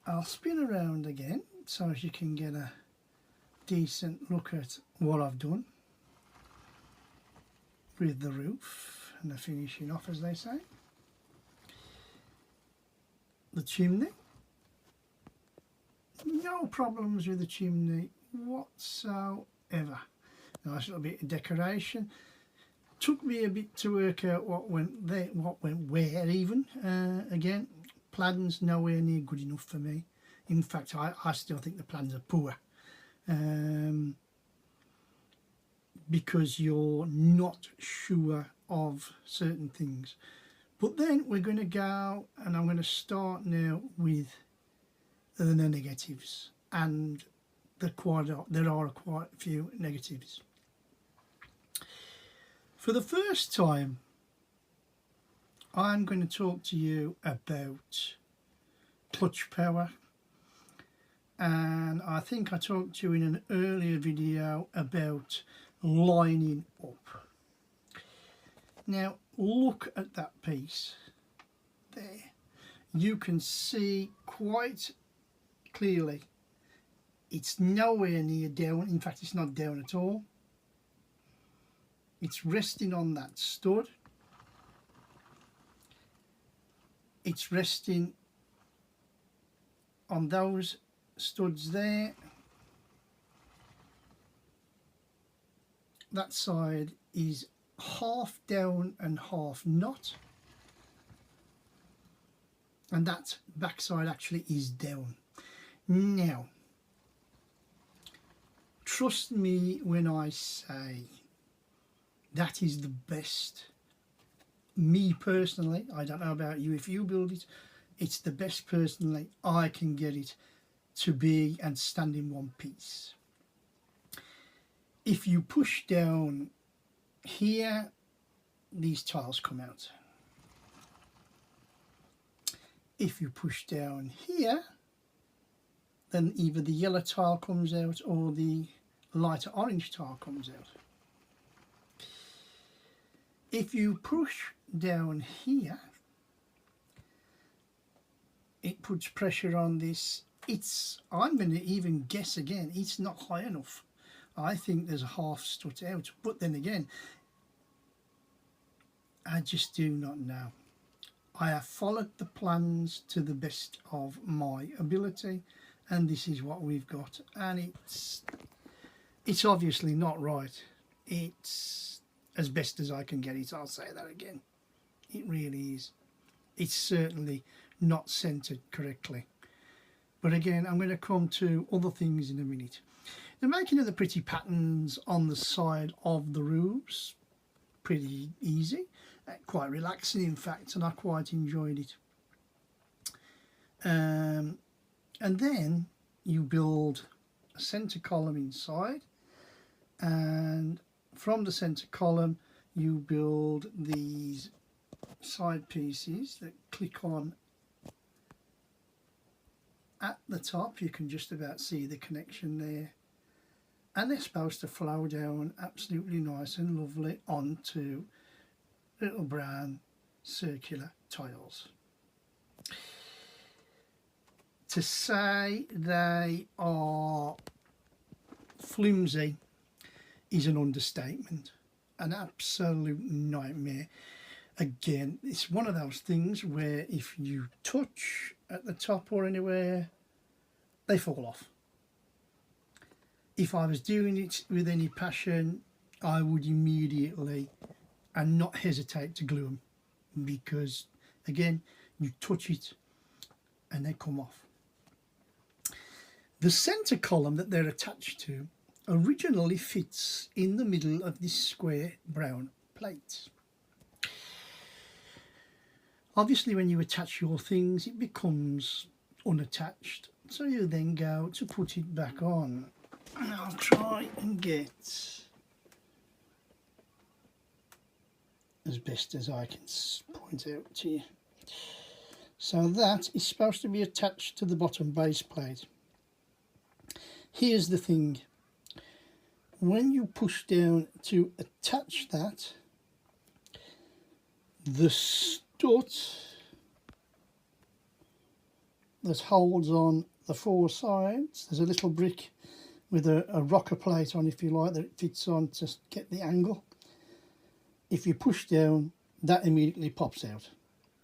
I'll spin around again so as you can get a decent look at what I've done with the roof and the finishing off, as they say. The chimney, no problems with the chimney whatsoever. Nice little bit of decoration. Took me a bit to work out what went there, what went where even. Again, plans nowhere near good enough for me. In fact, I still think the plans are poor. Because you're not sure of certain things. But then we're going to go, and I'm going to start now with the negatives, and there are quite a few negatives. For the first time, I'm going to talk to you about clutch power, and I think I talked to you in an earlier video about lining up. Now look at that piece there. You can see quite clearly it's nowhere near down. In fact, it's not down at all. It's resting on that stud. It's resting on those studs there. That side is half down and half not, and that back side actually is down. Now trust me when I say that is the best. Me personally, I don't know about you, if you build it, it's the best personally I can get it to be and stand in one piece. If you push down here, these tiles come out. If you push down here, then either the yellow tile comes out or the lighter orange tile comes out. If you push down here, it puts pressure on this. I'm going to even guess again, it's not high enough. I think there's a half strut out, but then again, I just do not know. I have followed the plans to the best of my ability, and this is what we've got, and it's obviously not right. It's as best as I can get it, I'll say that again. It really is. It's certainly not centered correctly. But again, I'm going to come to other things in a minute. The making of the pretty patterns on the side of the roofs, pretty easy, quite relaxing in fact, and I quite enjoyed it. And then you build a centre column inside, and from the centre column you build these side pieces that click on at the top. You can just about see the connection there, and they're supposed to flow down absolutely nice and lovely onto little brown circular tiles. To say they are flimsy is an understatement. An absolute nightmare. Again, it's one of those things where if you touch at the top or anywhere, they fall off. If I was doing it with any passion, I would immediately and not hesitate to glue them, because again, you touch it and they come off. The centre column that they're attached to originally fits in the middle of this square brown plate. Obviously when you attach your things it becomes unattached, so you then go to put it back on, and I'll try and get as best as I can point out to you. So that is supposed to be attached to the bottom base plate. Here's the thing. When you push down to attach that, the stud that holds on the four sides, there's a little brick with a rocker plate on, if you like, that it fits on to get the angle. If you push down, that immediately pops out.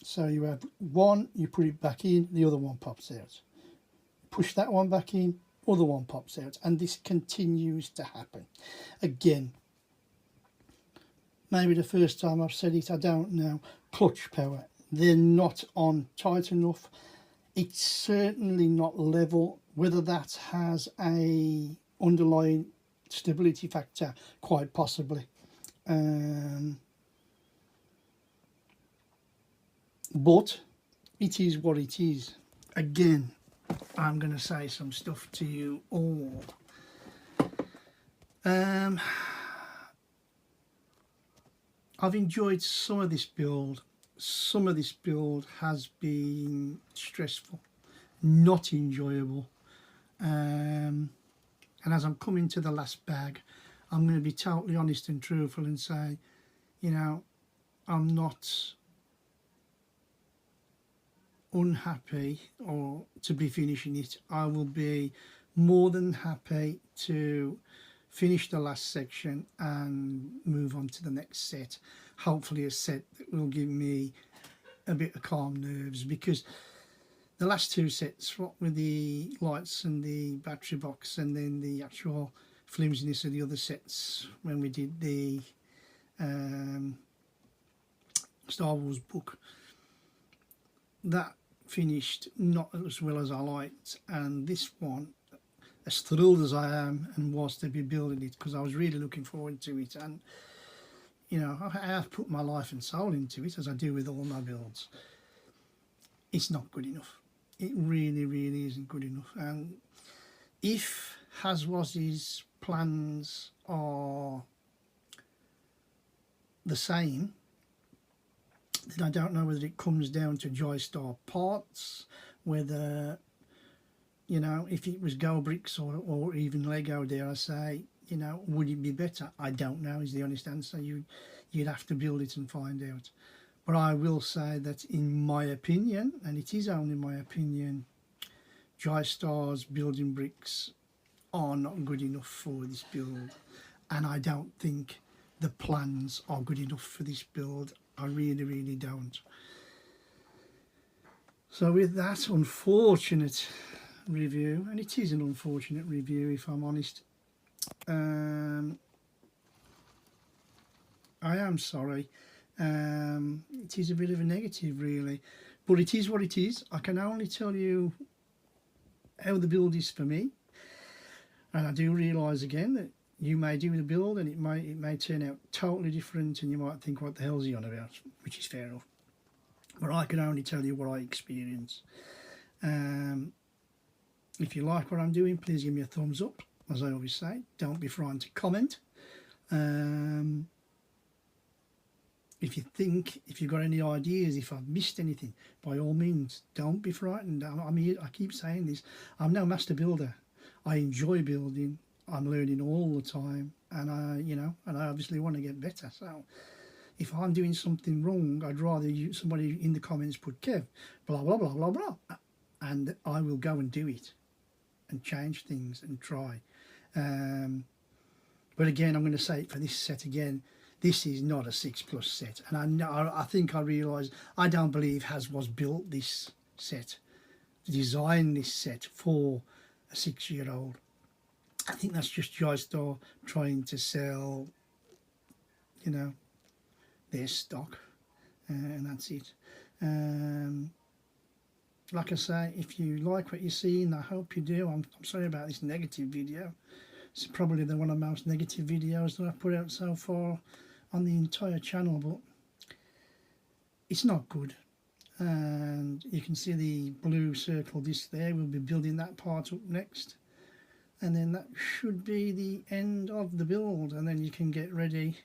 So you have one, you put it back in, the other one pops out. Push that one back in, other one pops out, and this continues to happen. Again, maybe the first time I've said it, I don't know. Clutch power, they're not on tight enough. It's certainly not level. Whether that has a underlying stability factor, quite possibly. But it is what it is. Again, I'm going to say some stuff to you all. I've enjoyed some of this build. Some of this build has been stressful, not enjoyable. And as I'm coming to the last bag, I'm going to be totally honest and truthful and say, you know, I'm not unhappy or to be finishing it. I will be more than happy to finish the last section and move on to the next set. Hopefully a set that will give me a bit of calm nerves, because the last two sets, what with the lights and the battery box and then the actual flimsiness of the other sets when we did the Star Wars book, that finished not as well as I liked. And this one, as thrilled as I am and was to be building it, because I was really looking forward to it, and you know, I have put my life and soul into it, as I do with all my builds. It's not good enough. It really, really isn't good enough. And if Haswaz's plans are the same, then I don't know whether it comes down to Jie Star parts, whether, you know, if it was Go Bricks or even Lego, dare I say, you know, would it be better? I don't know is the honest answer. You'd have to build it and find out. But I will say that in my opinion, and it is only my opinion, Jie Star's building bricks are not good enough for this build. And I don't think the plans are good enough for this build. I really, really don't. So with that unfortunate review, and it is an unfortunate review if I'm honest, I am sorry. It is a bit of a negative really, but it is what it is. I can only tell you how the build is for me, and I do realise again that you may do the build and it may turn out totally different, and you might think, what the hell's he on about, which is fair enough. But I can only tell you what I experience. If you like what I'm doing, please give me a thumbs up. As I always say, don't be frightened to comment. If you've got any ideas, if I've missed anything, by all means, don't be frightened. I mean, I keep saying this, I'm no master builder. I enjoy building. I'm learning all the time, and I obviously want to get better. So if I'm doing something wrong, I'd rather somebody in the comments put Kev, blah, blah, blah, blah, blah, and I will go and do it and change things and try. But again, I'm going to say it for this set again, this is not a 6+ set, and I think I realise, I don't believe Haswas built this set, designed this set for a 6-year-old. I think that's just Jie Star trying to sell, you know, their stock, and that's it. Like I say, if you like what you see, and I hope you do, I'm sorry about this negative video. It's probably one of the most negative videos that I've put out so far on the entire channel, but it's not good. And you can see the blue circle disc there. We'll be building that part up next, and then that should be the end of the build, and then you can get ready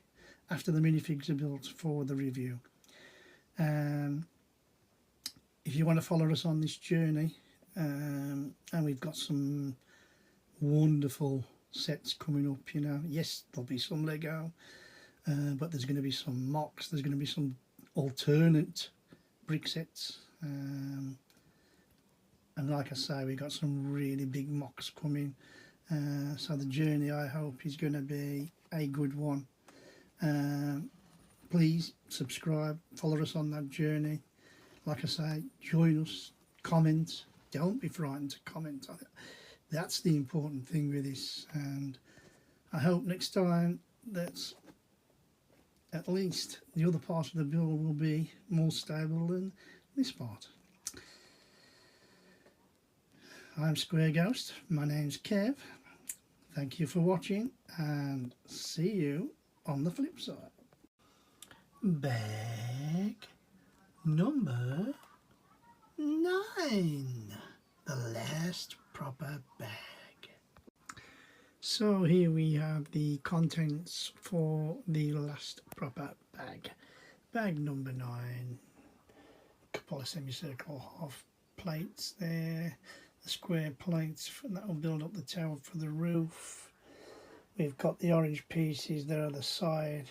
after the minifigs are built for the review. if you want to follow us on this journey, and we've got some wonderful sets coming up, you know. Yes, there'll be some Lego, but there's going to be some mocks, there's going to be some alternate brick sets, and like I say, we've got some really big mocks coming, so the journey, I hope, is going to be a good one. Please subscribe, follow us on that journey. Like I say, join us, comment, don't be frightened to comment. That's the important thing with this, and I hope next time that at least the other part of the build will be more stable than this part. I'm Square Ghost, my name's Kev, thank you for watching, and see you on the flip side. Bag number 9, the last proper bag. So here we have the contents for the last proper bag. Bag number 9. A couple of semicircle half plates there. The square plates that will build up the tower for the roof. We've got the orange pieces there are the side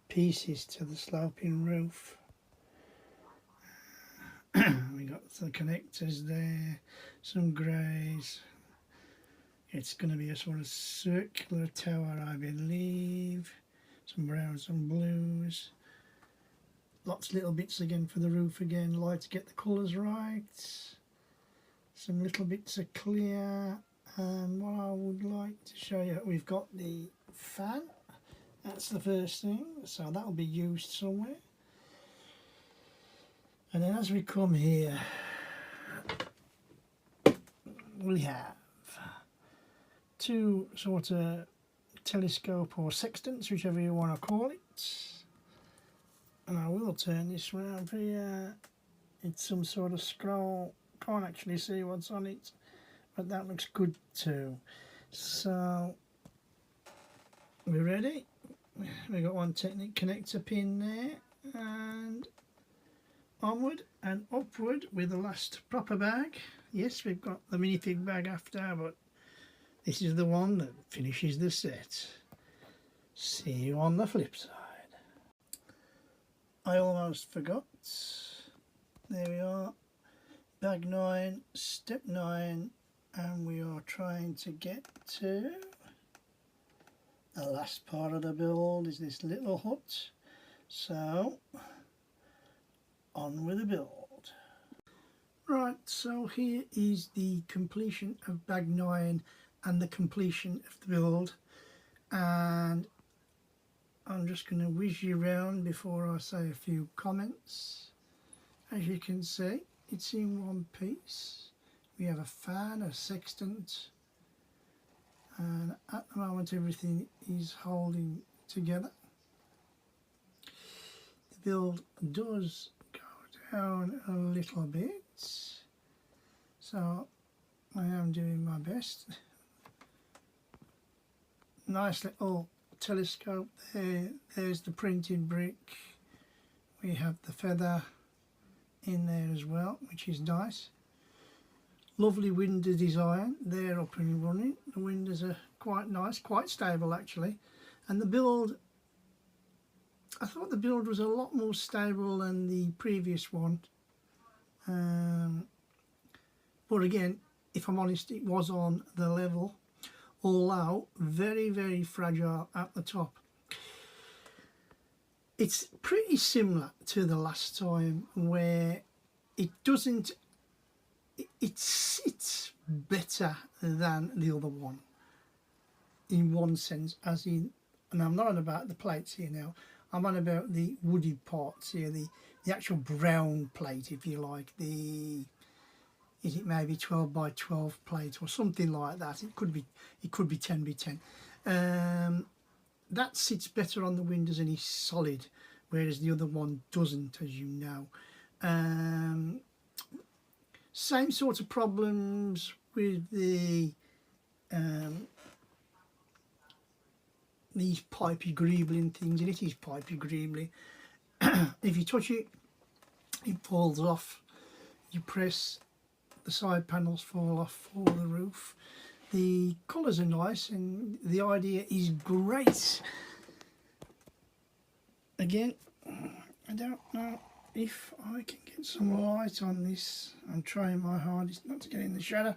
pieces to the sloping roof. We got the connectors there, some greys. It's going to be a sort of circular tower, I believe. Some browns and blues. Lots of little bits again for the roof again, like to get the colours right. Some little bits of clear. And what I would like to show you, we've got the fan. That's the first thing, so that will be used somewhere. And then as we come here, we have 2 sort of telescope or sextants, whichever you want to call it. And I will turn this round here. It's some sort of scroll, can't actually see what's on it, but that looks good too. So we're ready. We've got one Technic connector pin there, and onward and upward with the last proper bag. Yes, we've got the minifig bag after, but this is the one that finishes the set. See you on the flip side. I almost forgot. There we are. Bag 9, step 9, and we are trying to get to the last part of the build is this little hut. So on with the build. Right, so here is the completion of bag 9 and the completion of the build, and I'm just going to whiz you around before I say a few comments. As you can see, it's in one piece. We have a fan, a sextant, and at the moment everything is holding together. The build does go down a little bit, so I am doing my best. Nice little telescope there. There's the printed brick. We have the feather in there as well, which is nice. Lovely window design. They're up and running. The windows are quite nice, quite stable actually. And the build, I thought the build was a lot more stable than the previous one. But again, if I'm honest, it was on the level, although very, very fragile at the top. It's pretty similar to the last time, where it doesn't, it sits better than the other one in one sense, as in, and I'm not on about the plates here now, I'm on about the woody parts here, the actual brown plate, if you like, is it maybe 12 by 12 plate or something like that. It could be 10 by 10. That sits better on the windows and is solid, whereas the other one doesn't, as you know. Same sort of problems with the these pipey greebling things, and it is pipey greebly. If you touch it, it falls off. you press, the side panels fall off for the roof. The colours are nice and the idea is great. Again, I don't know if I can get some light on this. I'm trying my hardest not to get in the shadow.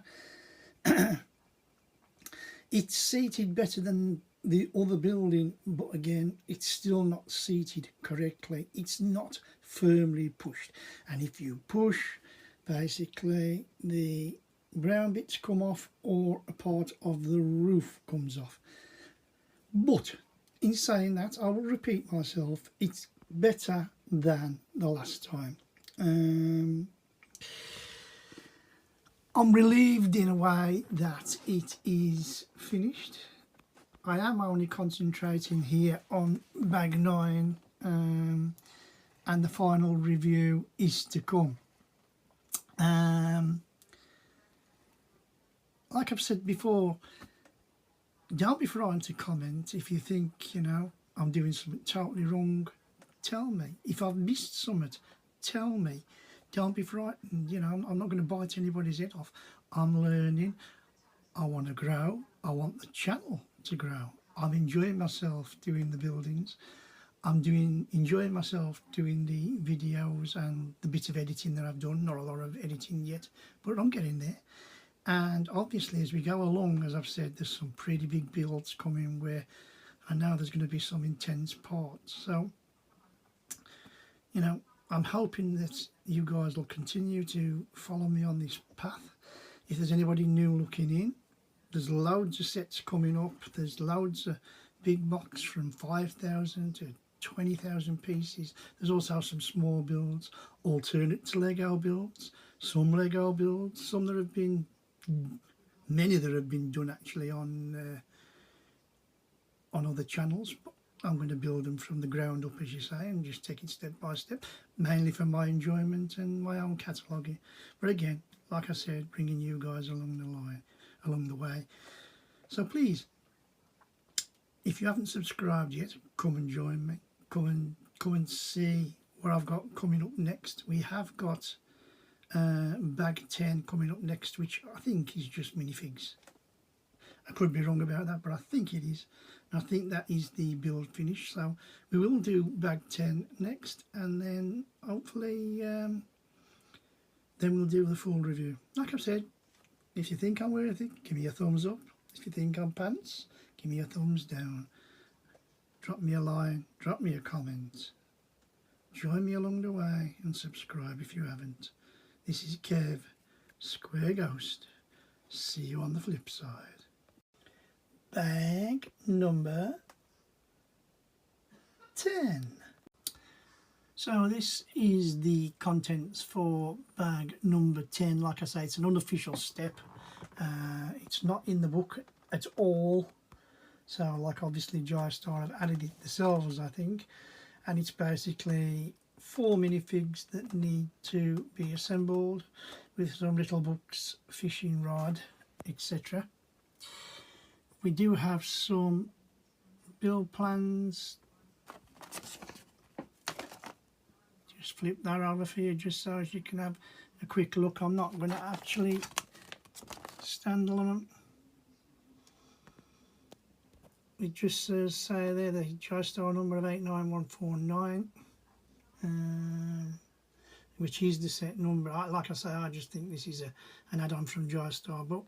It's seated better than the other building, but again, it's still not seated correctly. It's not firmly pushed, and if you push, basically the brown bits come off or a part of the roof comes off. But in saying that, I will repeat myself, it's better than the last time. I'm relieved in a way that it is finished. I am only concentrating here on bag 9, and the final review is to come. Like I've said before, don't be frightened to comment. If you think, you know, I'm doing something totally wrong, tell me. If I've missed something, tell me. Don't be frightened, you know, I'm not going to bite anybody's head off. I'm learning. I want to grow. I want the channel to grow. I'm enjoying myself doing the buildings. I'm enjoying myself doing the videos and the bit of editing that I've done. Not a lot of editing yet, but I'm getting there. And obviously, as we go along, as I've said, there's some pretty big builds coming where I know there's going to be some intense parts. So, you know, I'm hoping that you guys will continue to follow me on this path. If there's anybody new looking in, there's loads of sets coming up. There's loads of big box from 5,000 to 20,000 pieces. There's also some small builds, alternate to Lego builds, some Lego builds, some that have been, many that have been done actually on other channels. But I'm going to build them from the ground up, as you say, and just take it step by step, mainly for my enjoyment and my own cataloguing. But again, like I said, bringing you guys along the way. So please, if you haven't subscribed yet, come and join me. Come and see what I've got coming up next. We have got bag 10 coming up next, which I think is just minifigs. I could be wrong about that, but I think it is. And I think that is the build finish. So we will do bag 10 next, and then hopefully then we'll do the full review. Like I've said, if you think I'm worth it, give me a thumbs up. If you think I'm pants, give me a thumbs down. Drop me a line, drop me a comment. Join me along the way and subscribe if you haven't. This is Kev, Square Ghost. See you on the flip side. Bag number 10. So this is the contents for bag number 10. Like I say, it's an unofficial step. It's not in the book at all. So like obviously Jie Star have added it themselves, I think. And it's basically 4 minifigs that need to be assembled with some little books, fishing rod, etc. We do have some build plans. Just flip that over for you just so as you can have a quick look. I'm not going to actually stand on them. It just says, say there, the Jie Star number of 89149, which is the set number. Like I say, I just think this is an add-on from Jie Star, but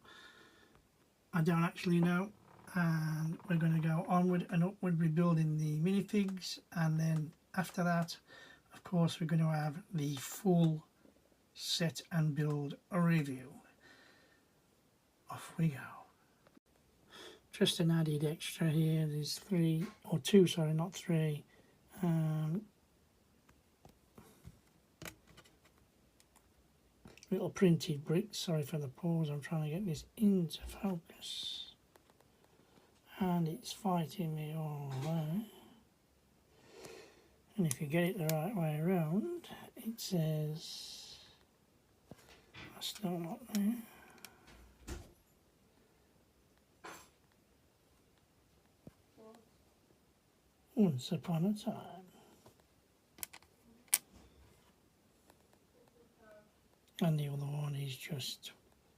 I don't actually know. And we're going to go onward and upward rebuilding the minifigs, and then after that, of course, we're going to have the full set and build review. Off we go. Just an added extra here, there's 3 or 2, sorry, not 3. Little printed bricks, sorry for the pause, I'm trying to get this into focus. And it's fighting me all the way. And if you get it the right way around, it says, that's still not there. Once upon a time. and the other one is just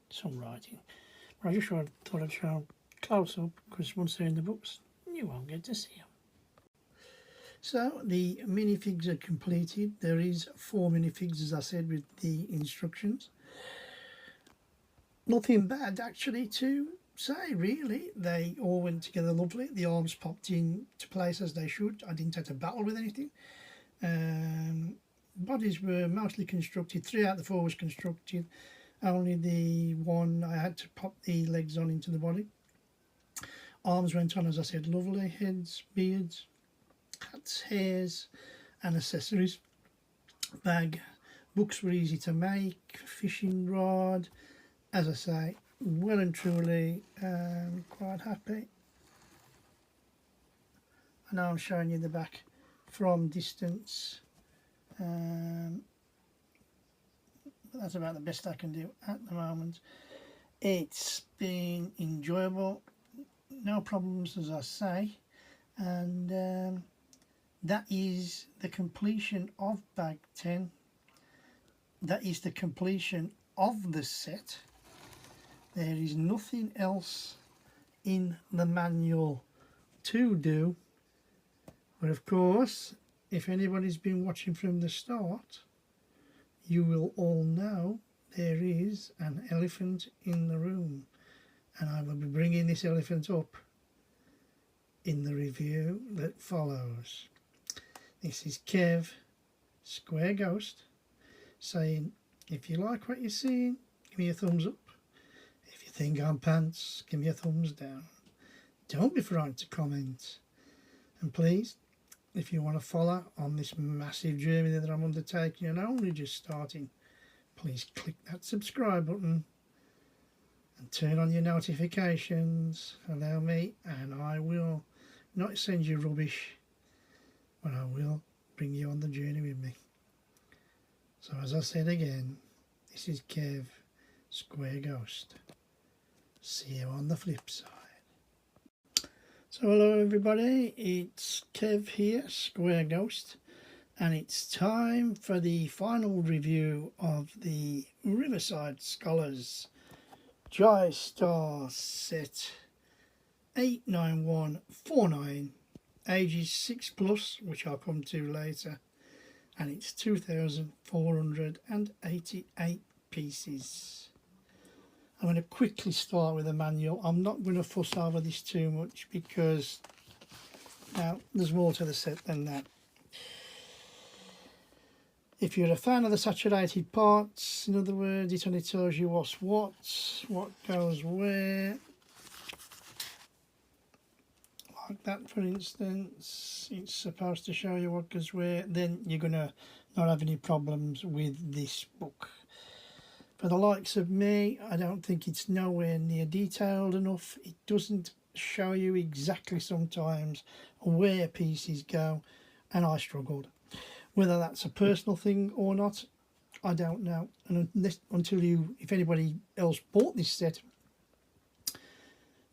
some writing. But I just thought I'd show close up, because once they're in the books you won't get to see them. So the minifigs are completed. There is 4 minifigs, as I said, with the instructions. Nothing bad actually to say, really. They all went together lovely. The arms popped into place as they should. I didn't have to battle with anything. Bodies were mostly constructed. 3 out of the 4 was constructed. Only the one I had to pop the legs on into the body. Arms went on, as I said, lovely. Heads, beards, hats, hairs and accessories. Bag. Books were easy to make. Fishing rod. As I say, well and truly quite happy. I know I'm showing you the back from distance. That's about the best I can do at the moment. It's been enjoyable, no problems, as I say, and that is the completion of bag 10. That is the completion of the set. There is nothing else in the manual to do, but of course, if anybody's been watching from the start, you will all know there is an elephant in the room, and I will be bringing this elephant up in the review that follows. This is Kev, Square Ghost, saying, if you like what you're seeing, give me a thumbs up. If you think I'm pants, give me a thumbs down. Don't be frightened to comment. And please, if you want to follow on this massive journey that I'm undertaking and only just starting, please click that subscribe button and turn on your notifications. Allow me, and I will not send you rubbish, but I will bring you on the journey with me. So as I said again, this is Kev, Square Ghost. See you on the flip side. So hello everybody, it's Kev here, Square Ghost, and it's time for the final review of the Riverside Scholars Jie Star Set 89149, ages 6+, which I'll come to later, and it's 2,488 pieces. I'm going to quickly start with the manual. I'm not going to fuss over this too much because now there's more to the set than that. If you're a fan of the saturated parts, in other words, it only tells you what goes where. Like that, for instance, it's supposed to show you what goes where. Then you're going to not have any problems with this book. For the likes of me, I don't think it's nowhere near detailed enough. It doesn't show you exactly sometimes where pieces go, and I struggled. Whether that's a personal thing or not, I don't know. And if anybody else bought this set,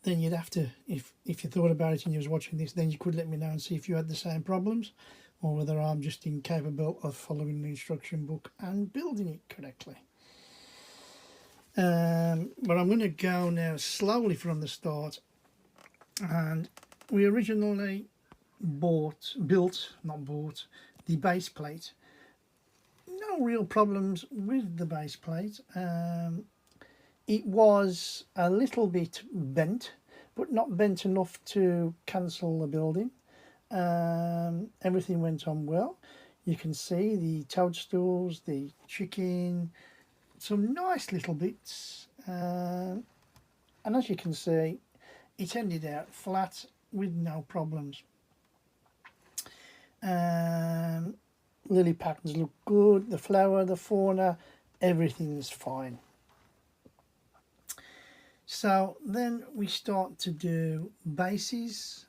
then you'd have to, if you thought about it and you was watching this, then you could let me know and see if you had the same problems, or whether I'm just incapable of following the instruction book and building it correctly. But I'm going to go now slowly from the start. And we originally built the base plate. No real problems with the base plate. It was a little bit bent, but not bent enough to cancel the building. Everything went on well. You can see the toadstools, the chicken, some nice little bits, and as you can see, it ended out flat with no problems. Lily patterns look good, the flower, the fauna, everything's fine. So then we start to do bases.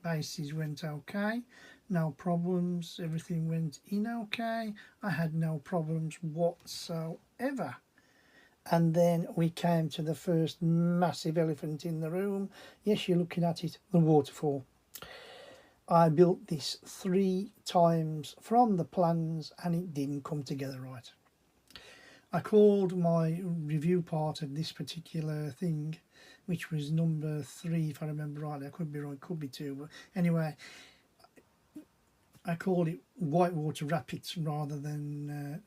Bases went okay, no problems, everything went in okay. I had no problems whatsoever. And then we came to the first massive elephant in the room. Yes, you're looking at it, the waterfall. I built this 3 times from the plans and it didn't come together right. I called my review part of this particular thing, which was number 3, if I remember rightly. I could be wrong, could be 2, but anyway, I called it whitewater rapids rather than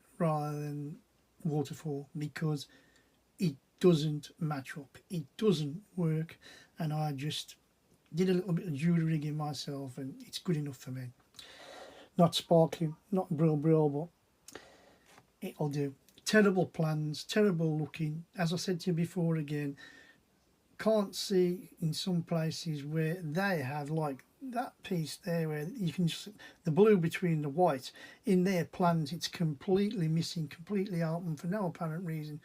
waterfall, because it doesn't match up, it doesn't work, and I just did a little bit of jury rigging myself, and it's good enough for me. Not sparkling, not brill, but it'll do. Terrible plans, terrible looking. As I said to you before, again, can't see in some places where they have, like that piece there where you can just, the blue between the white, in their plans it's completely missing, completely open for no apparent reason.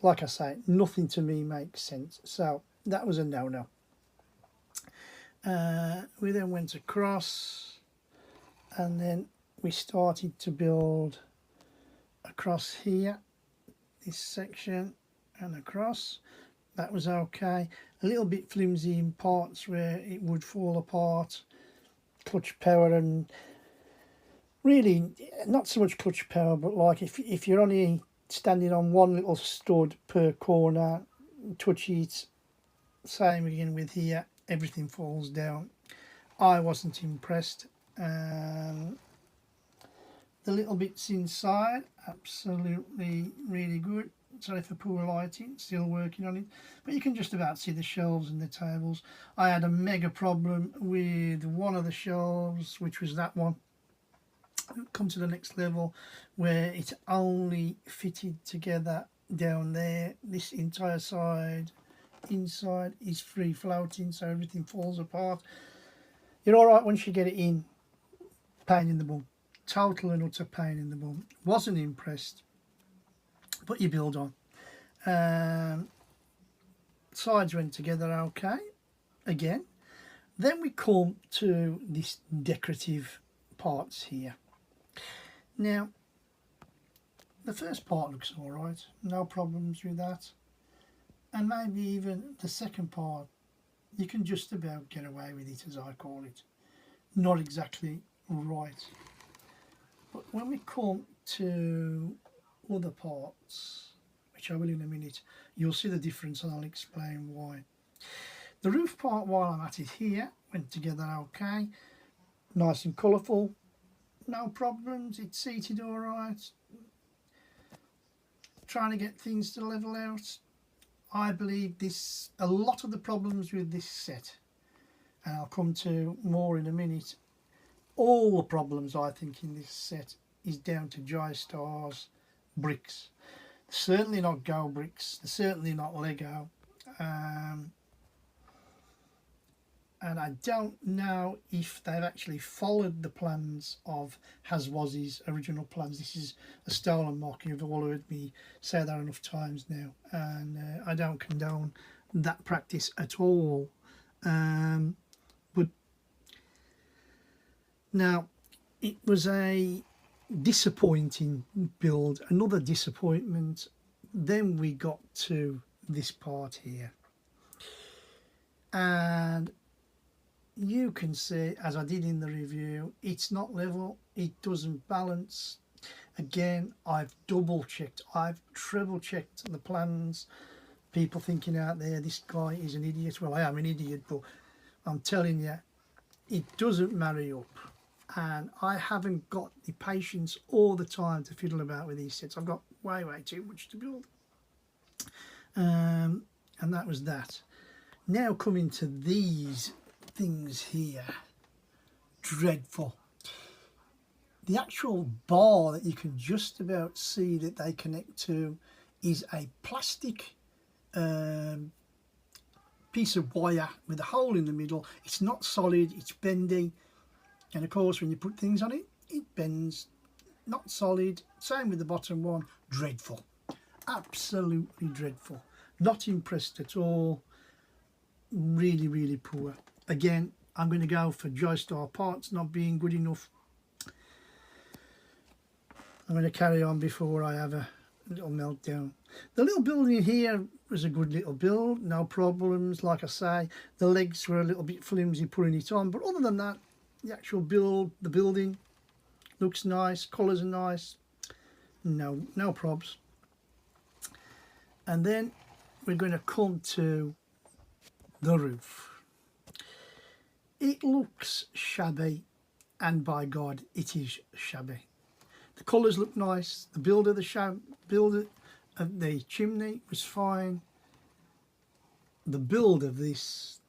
Like I say, nothing to me makes sense, so that was a no-no. We then went across, and then we started to build across here, this section, and across. That was okay. A little bit flimsy in parts where it would fall apart. Clutch power, and really not so much clutch power, but like if you're only standing on one little stud per corner, touch it. Same again with here, everything falls down. I wasn't impressed. The little bits inside, absolutely really good. Sorry for poor lighting, still working on it, but you can just about see the shelves and the tables. I had a mega problem with one of the shelves, which was that one. Come to the next level, where it only fitted together down there. This entire side inside is free floating, so everything falls apart. You're all right once you get it in. Pain in the bum, total and utter pain in the bum. Wasn't impressed, but you build on. Sides went together okay again. Then we come to this decorative parts here. Now the first part looks all right, no problems with that, and maybe even the second part you can just about get away with it, as I call it. Not exactly right, but when we come to other parts, which I will in a minute, you'll see the difference, and I'll explain why. The roof part, while I'm at it here, went together okay, nice and colourful, no problems, it's seated all right. Trying to get things to level out. I believe this, a lot of the problems with this set, and I'll come to more in a minute, all the problems I think in this set is down to Jie Star's bricks. They're certainly not Go bricks, they're certainly not Lego, and I don't know if they've actually followed the plans of Haswazi's original plans. This is a stolen mock. You've all heard me say that enough times now, and I don't condone that practice at all. But now, it was a disappointing build, another disappointment. Then we got to this part here, and you can see, as I did in the review, it's not level, it doesn't balance. Again, I've double checked, I've triple checked the plans. People thinking out there, this guy is an idiot. Well, I am an idiot, but I'm telling you, it doesn't marry up. And I haven't got the patience all the time to fiddle about with these sets. I've got way too much to build. And that was that. Now coming to these things here, dreadful. The actual bar that you can just about see that they connect to is a plastic piece of wire with a hole in the middle. It's not solid, it's bendy, and of course when you put things on it, it bends. Not solid. Same with the bottom one. Dreadful, absolutely dreadful. Not impressed at all. Really poor. Again, I'm going to go for Jie Star parts not being good enough. I'm going to carry on before I have a little meltdown. The little building here was a good little build, no problems. Like I say, the legs were a little bit flimsy putting it on, but other than that, the actual build, the building looks nice, colours are nice. No probs. And then we're going to come to the roof. It looks shabby, and by God, it is shabby. The colours look nice. The build of the chimney was fine. The build of this,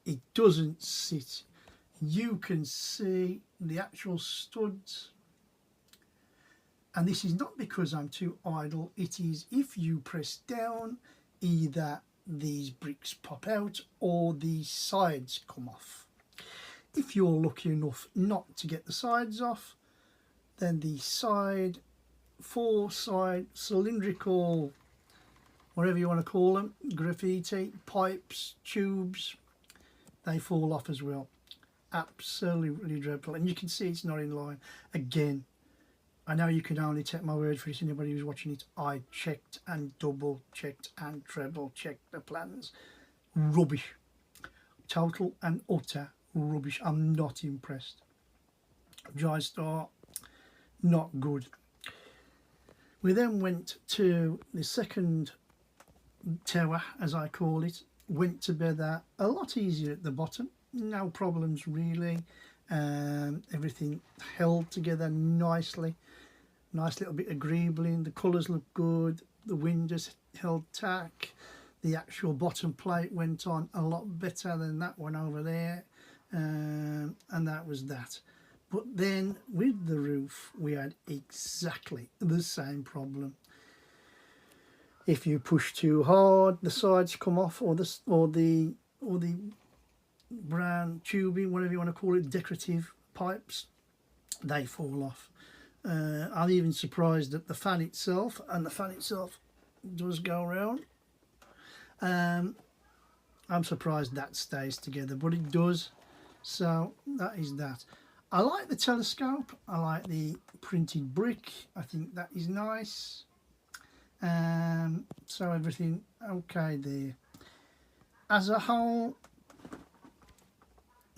it doesn't sit. You can see the actual studs. And this is not because I'm too idle. It is if you press down, either these bricks pop out or the sides come off. If you're lucky enough not to get the sides off, then the four side cylindrical, whatever you want to call them, graffiti, pipes, tubes, they fall off as well. Absolutely dreadful. And you can see it's not in line. Again, I know you can only take my word for it, anybody who's watching it. I checked and double checked and treble checked the plans. Rubbish. Total and utter rubbish. I'm not impressed. Jie Star, not good. We then went to the second tower, as I call it. Went to bed there. A lot easier at the bottom. No problems really. Everything held together nicely. Nice little bit of greebling. The colours look good. The windows held tack. The actual bottom plate went on a lot better than that one over there. And that was that. But then with the roof, we had exactly the same problem. If you push too hard, the sides come off, or the brown tubing, whatever you want to call it, decorative pipes, they fall off. I'm even surprised at the fan itself, and the fan itself does go around. I'm surprised that stays together, but it does. So that is that. I like the telescope. I like the printed brick. I think that is nice. So everything okay there. As a whole,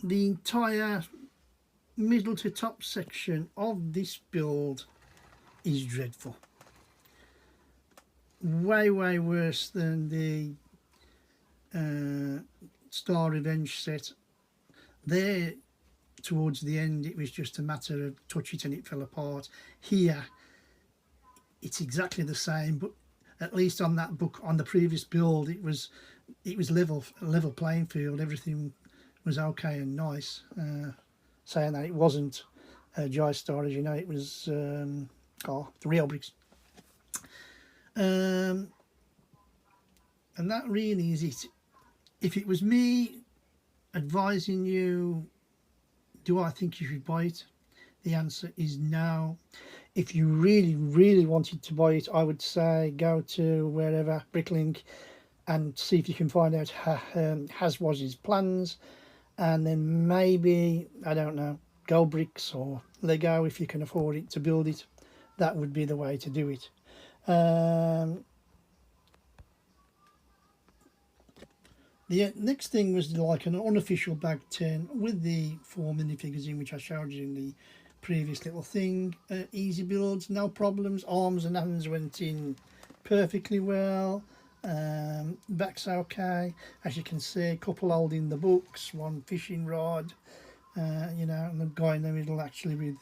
the entire middle to top section of this build is dreadful. Way worse than the Star Revenge set. There, towards the end, it was just a matter of touch it and it fell apart. Here, it's exactly the same, but at least on that book, on the previous build, it was level playing field. Everything was okay and nice. Saying that, it wasn't Jie Star, as you know, it was the real bricks. And that really is it. If it was me advising you, do I think you should buy it? The answer is no. If you really wanted to buy it, I would say go to wherever, Bricklink, and see if you can find out Haswaz's plans, and then maybe, I don't know, Go Bricks or Lego if you can afford it to build it. That would be the way to do it. The next thing was like an unofficial bag 10 with the 4 minifigures in, which I showed you in the previous little thing. Easy builds, no problems. Arms and hands went in perfectly well. Back's okay. As you can see, a couple holding the books, one fishing rod, you know, and the guy in the middle actually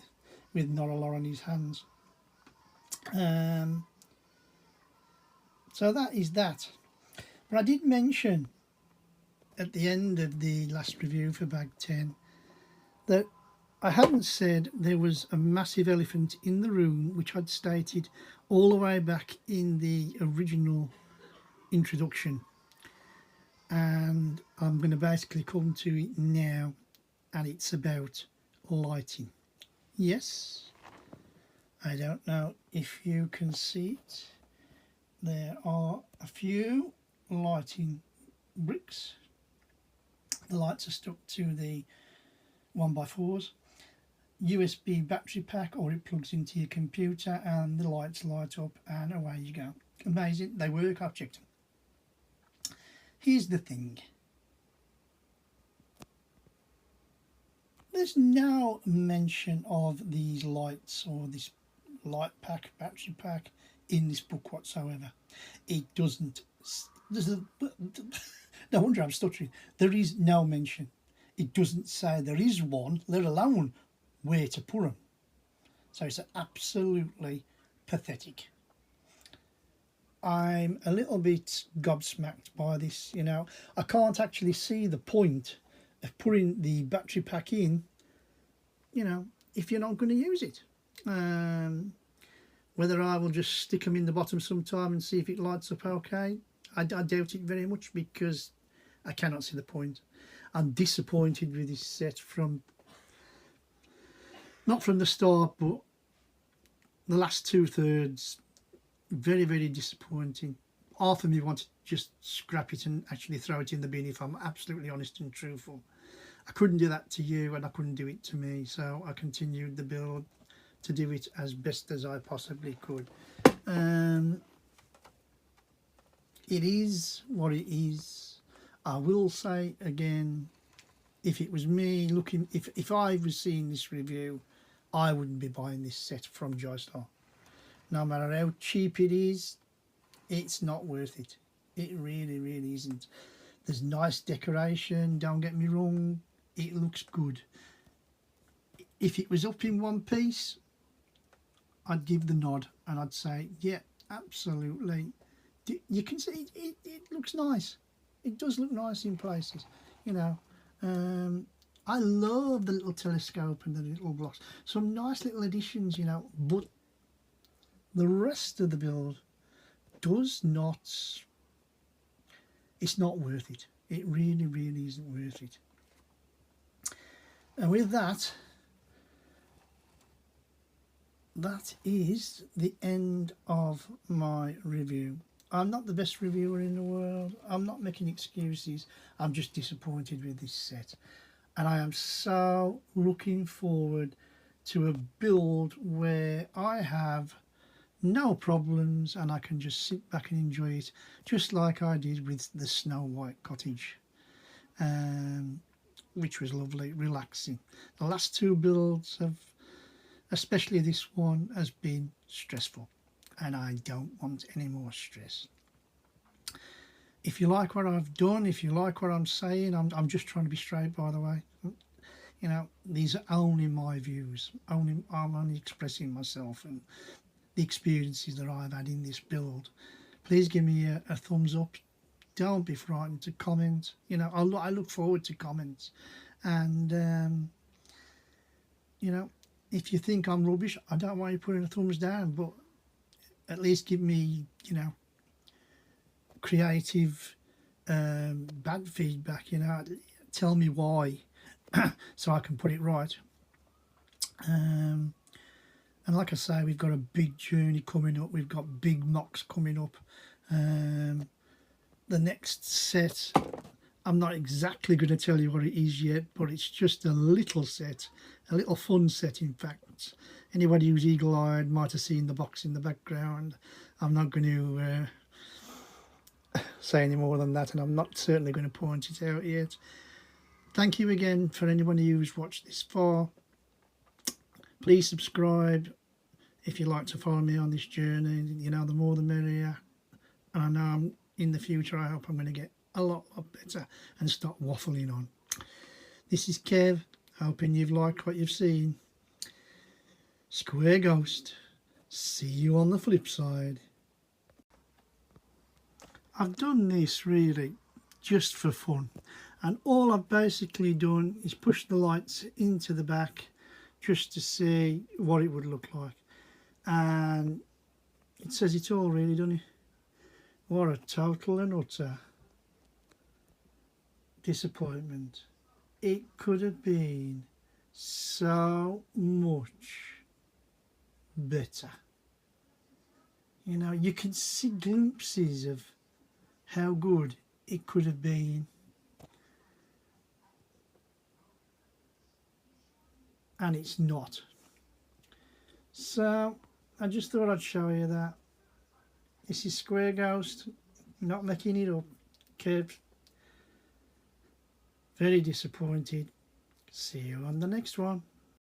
with not a lot on his hands. So that is that. But I did mention at the end of the last review for bag 10 that I hadn't said there was a massive elephant in the room, which I'd stated all the way back in the original introduction, and I'm going to basically come to it now, and it's about lighting. Yes, I don't know if you can see it. There are a few lighting bricks. The lights are stuck to the 1x4s. USB battery pack, or it plugs into your computer and the lights light up and away you go. Amazing, they work, I've checked them. Here's the thing. There's no mention of these lights or this light pack, battery pack in this book whatsoever. It doesn't. No wonder I'm stuttering. There is no mention. It doesn't say there is one, let alone where to put them. So it's absolutely pathetic. I'm a little bit gobsmacked by this, you know. I can't actually see the point of putting the battery pack in, you know, if you're not going to use it. Whether I will just stick them in the bottom sometime and see if it lights up okay, I doubt it very much, because I cannot see the point. I'm disappointed with this set not from the start, but the last 2/3. Very, very disappointing. Half of me wanted to just scrap it and actually throw it in the bin, if I'm absolutely honest and truthful. I couldn't do that to you, and I couldn't do it to me, so I continued the build to do it as best as I possibly could. It is what it is. I will say again, if it was me looking, if I was seeing this review, I wouldn't be buying this set from Jie Star. No matter how cheap it is, it's not worth it. It really, really isn't. There's nice decoration, don't get me wrong, it looks good. If it was up in one piece, I'd give the nod and I'd say, yeah, absolutely. You can see it looks nice. It does look nice in places, you know. I love the little telescope and the little blocks. Some nice little additions, you know, but the rest of the build does not, it's not worth it. It really, really isn't worth it. And with that, that is the end of my review. I'm not the best reviewer in the world. I'm not making excuses. I'm just disappointed with this set. And I am so looking forward to a build where I have no problems and I can just sit back and enjoy it, just like I did with the Snow White Cottage, which was lovely, relaxing. The last two builds have, especially this one, has been stressful, and I don't want any more stress. If you like what I've done, if you like what I'm saying, I'm just trying to be straight, by the way. You know, these are only my views. I'm only expressing myself and the experiences that I've had in this build. Please give me a thumbs up. Don't be frightened to comment. You know, I look forward to comments. And, you know, if you think I'm rubbish, I don't want you putting a thumbs down, but at least give me, you know, creative bad feedback, you know. Tell me why so I can put it right. And like I say, we've got a big journey coming up. We've got big mocks coming up. The next set, I'm not exactly going to tell you what it is yet, but it's just a little set, a little fun set, in fact. Anybody who's eagle-eyed might have seen the box in the background. I'm not going to say any more than that, and I'm not certainly going to point it out yet. Thank you again for anybody who's watched this far. Please subscribe if you'd like to follow me on this journey. You know, the more the merrier. And I know in the future, I hope I'm going to get a lot better and stop waffling on. This is Kev, hoping you've liked what you've seen. Square Ghost. See you on the flip side. I've done this really just for fun, and all I've basically done is push the lights into the back just to see what it would look like, and it says it all really, doesn't it? What a total and utter disappointment. It could have been so much better. You know, you can see glimpses of how good it could have been, and it's not. So I just thought I'd show you that. This is Square Ghost, not making it up. Kev, very disappointed. See you on the next one.